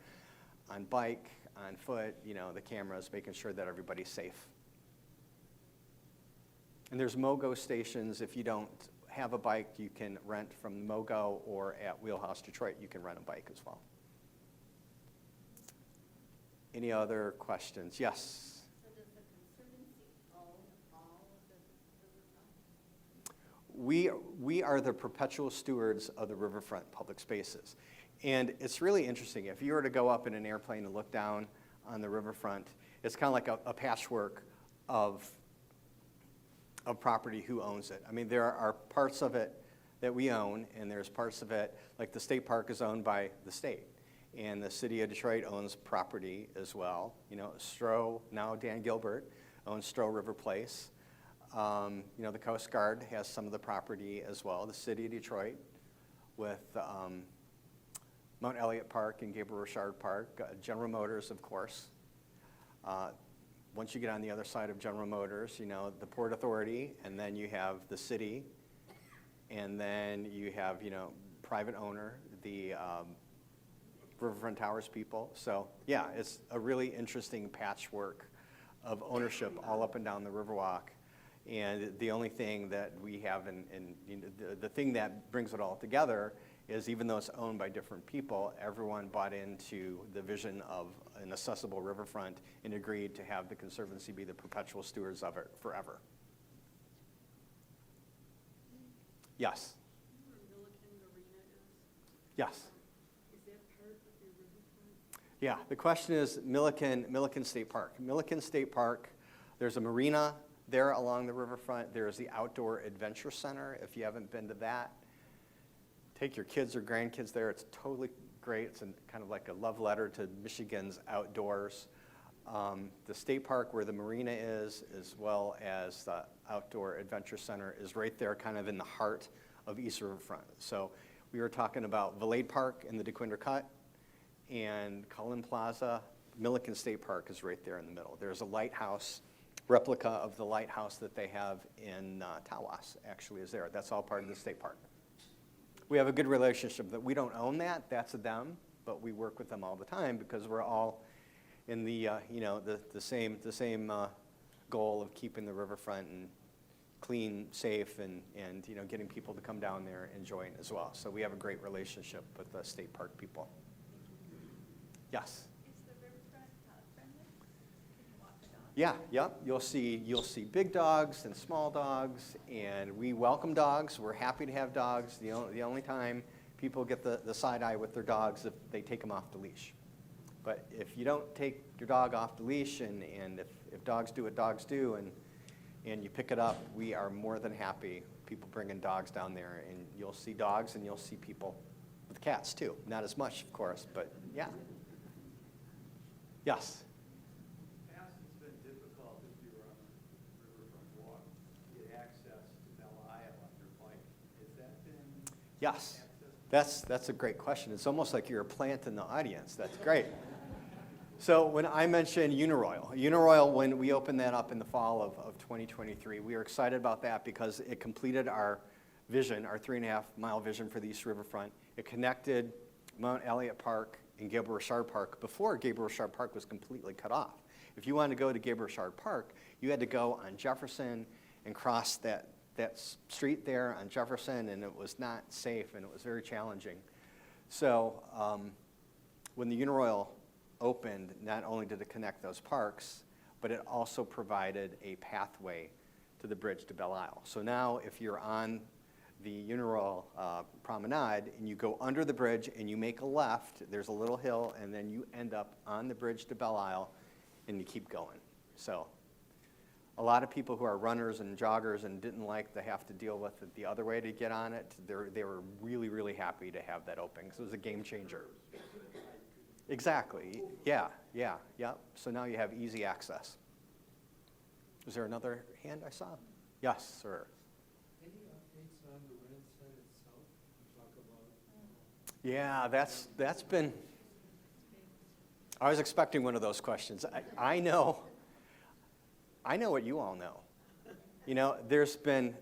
on bike, on foot, the cameras, making sure that everybody's safe. And there's MOGO stations. If you don't have a bike, you can rent from MOGO, or at Wheelhouse Detroit, you can rent a bike as well. Any other questions? Yes? So does the Conservancy own all of the riverfront? We are the perpetual stewards of the riverfront public spaces. And it's really interesting. If you were to go up in an airplane and look down on the riverfront, it's kind of like a patchwork of property, who owns it. I mean, there are parts of it that we own, and there's parts of it, like the state park is owned by the state. And the city of Detroit owns property as well. Stroh, now Dan Gilbert, owns Stroh River Place. The Coast Guard has some of the property as well. The city of Detroit with Mount Elliott Park and Gabriel Richard Park. General Motors, of course. Once you get on the other side of General Motors, the Port Authority, and then you have the city, and then you have, private owner, the Riverfront Towers people. So yeah, it's a really interesting patchwork of ownership all up and down the Riverwalk. And the only thing that we have, the thing that brings it all together is, even though it's owned by different people, everyone bought into the vision of an accessible riverfront and agreed to have the Conservancy be the perpetual stewards of it forever. Yes? Where Milliken Marina is? Yes. Is that part of the riverfront? Yeah, the question is Milliken State Park. Milliken State Park, there's a marina there along the riverfront. There's the Outdoor Adventure Center. If you haven't been to that, take your kids or grandkids there. It's totally great. It's kind of like a love letter to Michigan's outdoors. The state park where the marina is, as well as the Outdoor Adventure Center, is right there kind of in the heart of East Riverfront. So we were talking about Valade Park in the DeQuinder Cut and Cullen Plaza. Milliken State Park is right there in the middle. There's a lighthouse, replica of the lighthouse that they have in Tawas, actually, is there. That's all part of the state park. We have a good relationship. That we don't own that, that's them, but we work with them all the time because we're all in the same goal of keeping the riverfront and clean, safe, and getting people to come down there and enjoy it as well. So we have a great relationship with the state park people. Yes? Is the riverfront dog-friendly? Can you walk the dog? Yeah, yep. You'll see big dogs and small dogs, and we welcome dogs. We're happy to have dogs. The only time people get the side eye with their dogs if they take them off the leash. But if you don't take your dog off the leash, and if dogs do what dogs do, and you pick it up, we are more than happy. People bringing dogs down there, and you'll see dogs and you'll see people with cats too. Not as much, of course, but yeah. Yes. Past, it's been difficult if you were on the riverfront walk to get access to Belle Isle on your bike. Has that been? Yes. access? That's a great question. It's almost like you're a plant in the audience. That's great. So when I mentioned Uniroyal, when we opened that up in the fall of 2023, we were excited about that because it completed our vision, our 3.5-mile vision for the East Riverfront. It connected Mount Elliott Park and Gabriel Richard Park before Gabriel Richard Park was completely cut off. If you wanted to go to Gabriel Richard Park, you had to go on Jefferson and cross that street there on Jefferson, and it was not safe and it was very challenging. So when the Uniroyal opened, not only did it connect those parks, but it also provided a pathway to the bridge to Belle Isle. So now if you're on the Uniroyal Promenade and you go under the bridge and you make a left, there's a little hill, and then you end up on the bridge to Belle Isle and you keep going. So a lot of people who are runners and joggers and didn't like to have to deal with it the other way to get on it, they were really, really happy to have that open because it was a game changer. Exactly. Yeah. So now you have easy access. Is there another hand I saw? Yes, sir. Any updates on the Red Set itself? You talk about. Yeah, that's been. I was expecting one of those questions. I know what you all know. You know, there's been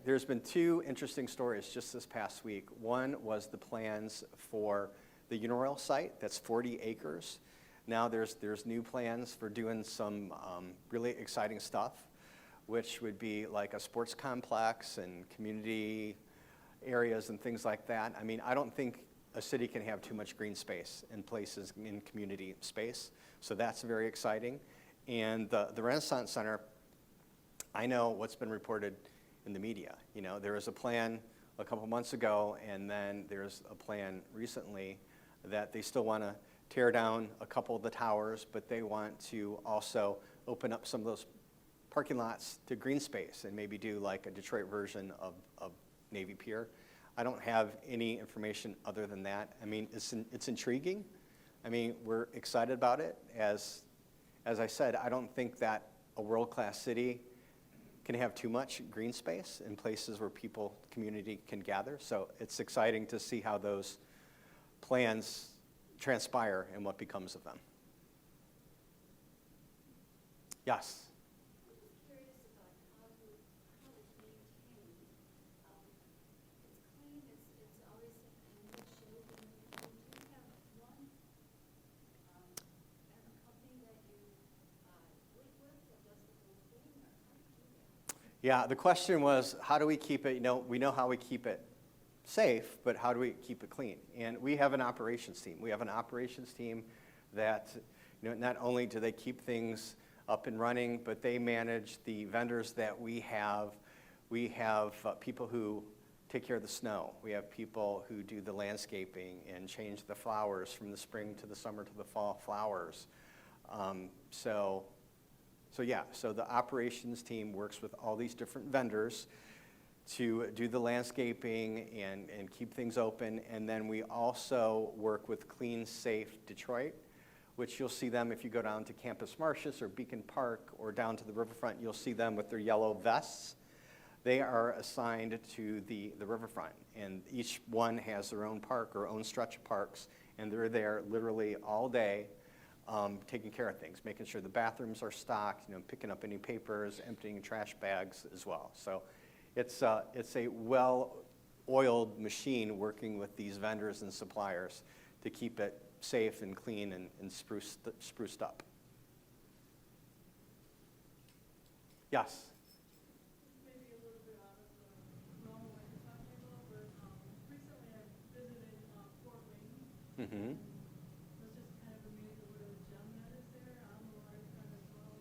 two interesting stories just this past week. One was the plans for the Uniroyal site. That's 40 acres Now there's new plans for doing some really exciting stuff, which would be like a sports complex and community areas and things like that. I mean, I don't think a city can have too much green space in places in community space, so that's very exciting. And the Renaissance Center, I know what's been reported in the media. You know, there was a plan a couple months ago, and then there's a plan recently that they still want to tear down a couple of the towers, but they want to also open up some of those parking lots to green space and maybe do like a Detroit version of Navy Pier. I don't have any information other than that. I mean, it's intriguing. I mean, we're excited about it. As I said, I don't think that a world-class city can have too much green space in places where people, community can gather. So it's exciting to see how those plans transpire and what becomes of them. Yes? I'm just curious about how it's maintained. It's clean, it's always in good shape, and do you have one, and a company that you work with that does the whole thing, or how do you do that? Yeah, the question was, how do we keep it, you know, we know how we keep it safe, but how do we keep it clean? And we have an operations team. We have an operations team that, you know, not only do they keep things up and running, but they manage the vendors that we have. We have people who take care of the snow. We have people who do the landscaping and change the flowers from the spring to the summer to the fall flowers. So the operations team works with all these different vendors to do the landscaping and keep things open. And then we also work with Clean Safe Detroit, which you'll see them if you go down to Campus Martius or Beacon Park or down to the Riverfront. You'll see them with their yellow vests. They are assigned to the Riverfront, and each one has their own park or own stretch of parks, and they're there literally all day taking care of things, making sure the bathrooms are stocked, you know, picking up any papers, emptying trash bags as well. So it's a well-oiled machine working with these vendors and suppliers to keep it safe and clean and spruced up. Yes? Maybe a little bit out of the normal what you're talking about, but recently I visited Fort Wayne. Mm-hmm. Was just kind of amazed at what a gem that is there on the water front as well.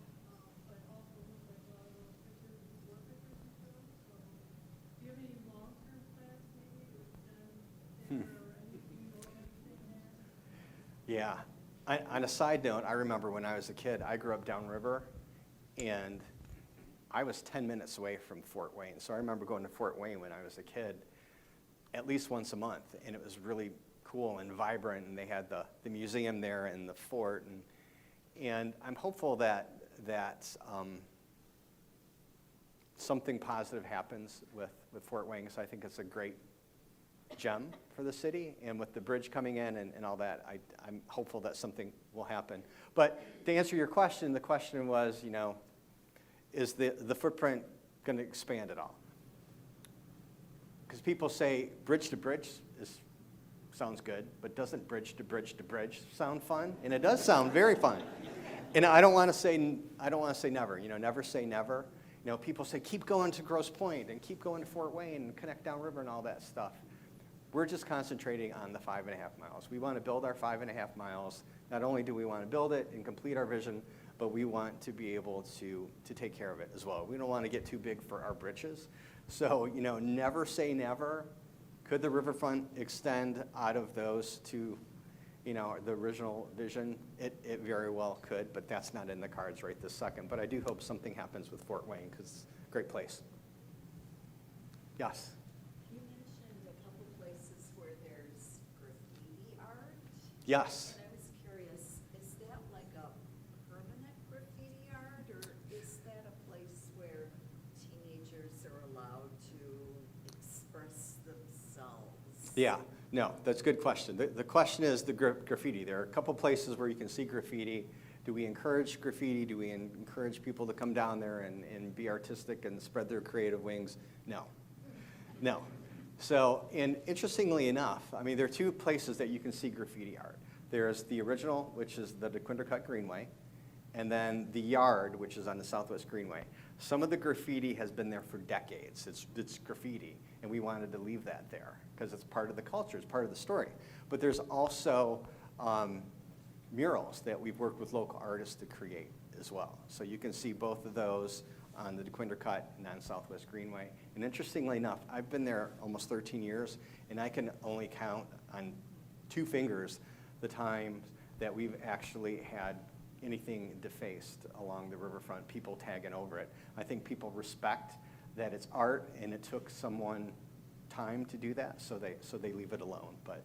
But also looked like a lot of those pictures, war pictures and stuff. So do you have any long-term plans maybe to extend there or anything, you know, anything there? Yeah. On a side note, I remember when I was a kid, I grew up downriver, and I was 10 minutes away from Fort Wayne. So I remember going to Fort Wayne when I was a kid at least once a month, and it was really cool and vibrant, and they had the museum there and the fort, and I'm hopeful that something positive happens with Fort Wayne, because I think it's a great gem for the city, and with the bridge coming in and all that, I'm hopeful that something will happen. But to answer your question, the question was, you know, is the footprint going to expand at all? Because people say bridge to bridge sounds good, but doesn't bridge to bridge to bridge sound fun? And it does sound very fun. And I don't want to say never. You know, never say never. You know, people say keep going to Grosse Pointe and keep going to Fort Wayne and connect downriver and all that stuff. We're just concentrating on the 5.5 miles. We want to build our 5.5 miles. Not only do we want to build it and complete our vision, but we want to be able to take care of it as well. We don't want to get too big for our britches. So, you know, never say never. Could the riverfront extend out of those to, you know, the original vision? It very well could, but that's not in the cards right this second. But I do hope something happens with Fort Wayne, because it's a great place. Yes? You mentioned a couple places where there's graffiti art. Yes. And I was curious, is that like a permanent graffiti art, or is that a place where teenagers are allowed to express themselves? Yeah, no, that's a good question. The question is the graffiti. There are a couple places where you can see graffiti. Do we encourage graffiti? Do we encourage people to come down there and be artistic and spread their creative wings? No. No. So, and interestingly enough, I mean, there are two places that you can see graffiti art. There's the original, which is the DeQuindercut Greenway, and then the yard, which is on the Southwest Greenway. Some of the graffiti has been there for decades. It's graffiti, and we wanted to leave that there because it's part of the culture, it's part of the story. But there's also murals that we've worked with local artists to create as well. So you can see both of those on the DeQuindercut and on Southwest Greenway. And interestingly enough, I've been there almost 13 years, and I can only count on 2 fingers the times that we've actually had anything defaced along the riverfront, people tagging over it. I think people respect that it's art, and it took someone time to do that, so they leave it alone. But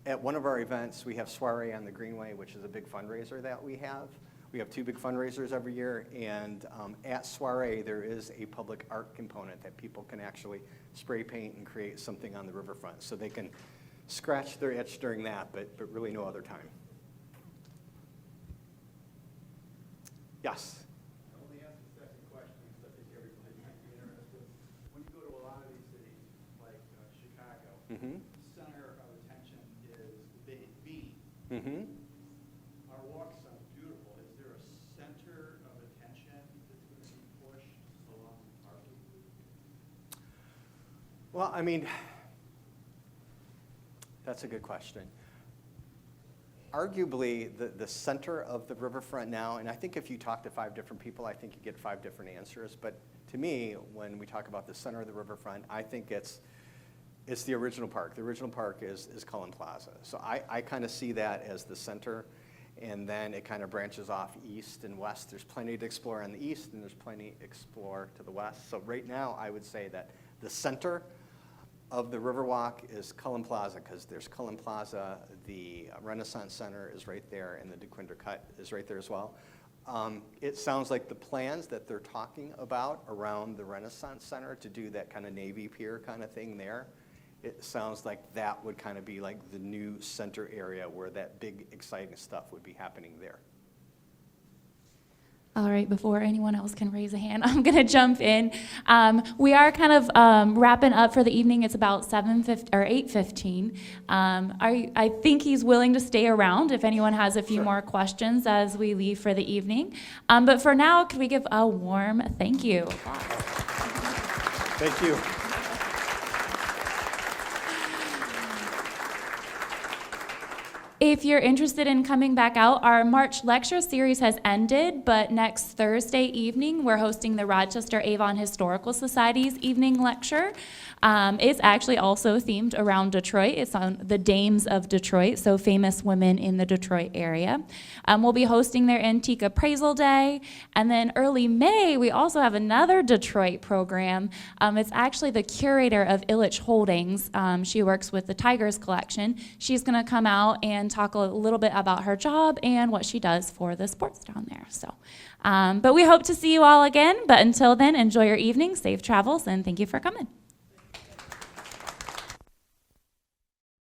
at one of our events, we have Soiree on the Greenway, which is a big fundraiser that we have. We have 2 big fundraisers every year, and at Soiree, there is a public art component that people can actually spray paint and create something on the riverfront. So they can scratch their itch during that, but really no other time. Yes? I only asked the second question because I think everybody might be interested. When you go to a lot of these cities, like Chicago, Mm-hmm. the center of attention is the big B. Mm-hmm. Our walk sounds beautiful. Is there a center of attention that's going to be pushed along parking? Well, I mean, that's a good question. Arguably, the center of the riverfront now, and I think if you talk to 5 different people, I think you get 5 different answers. But to me, when we talk about the center of the riverfront, I think it's the original park. The original park is Cullen Plaza. So I kind of see that as the center, and then it kind of branches off east and west. There's plenty to explore on the east, and there's plenty to explore to the west. So right now, I would say that the center of the Riverwalk is Cullen Plaza, because there's Cullen Plaza, the Renaissance Center is right there, and the DeQuindercut is right there as well. It sounds like the plans that they're talking about around the Renaissance Center to do that kind of Navy Pier kind of thing there, it sounds like that would kind of be like the new center area where that big exciting stuff would be happening there. All right, before anyone else can raise a hand, I'm going to jump in. We are kind of wrapping up for the evening. It's about 8:15. I think he's willing to stay around if anyone has a few more questions as we leave for the evening. But for now, could we give a warm thank you? Thank you. If you're interested in coming back out, our March lecture series has ended, but next Thursday evening, we're hosting the Rochester Avon Historical Society's evening lecture. It's actually also themed around Detroit. It's on the Dames of Detroit, so famous women in the Detroit area. We'll be hosting their Antique Appraisal Day, and then early May, we also have another Detroit program. It's actually the curator of Illich Holdings. She works with the Tigers collection. She's going to come out and talk a little bit about her job and what she does for the sports down there. So, but we hope to see you all again. But until then, enjoy your evening, safe travels, and thank you for coming.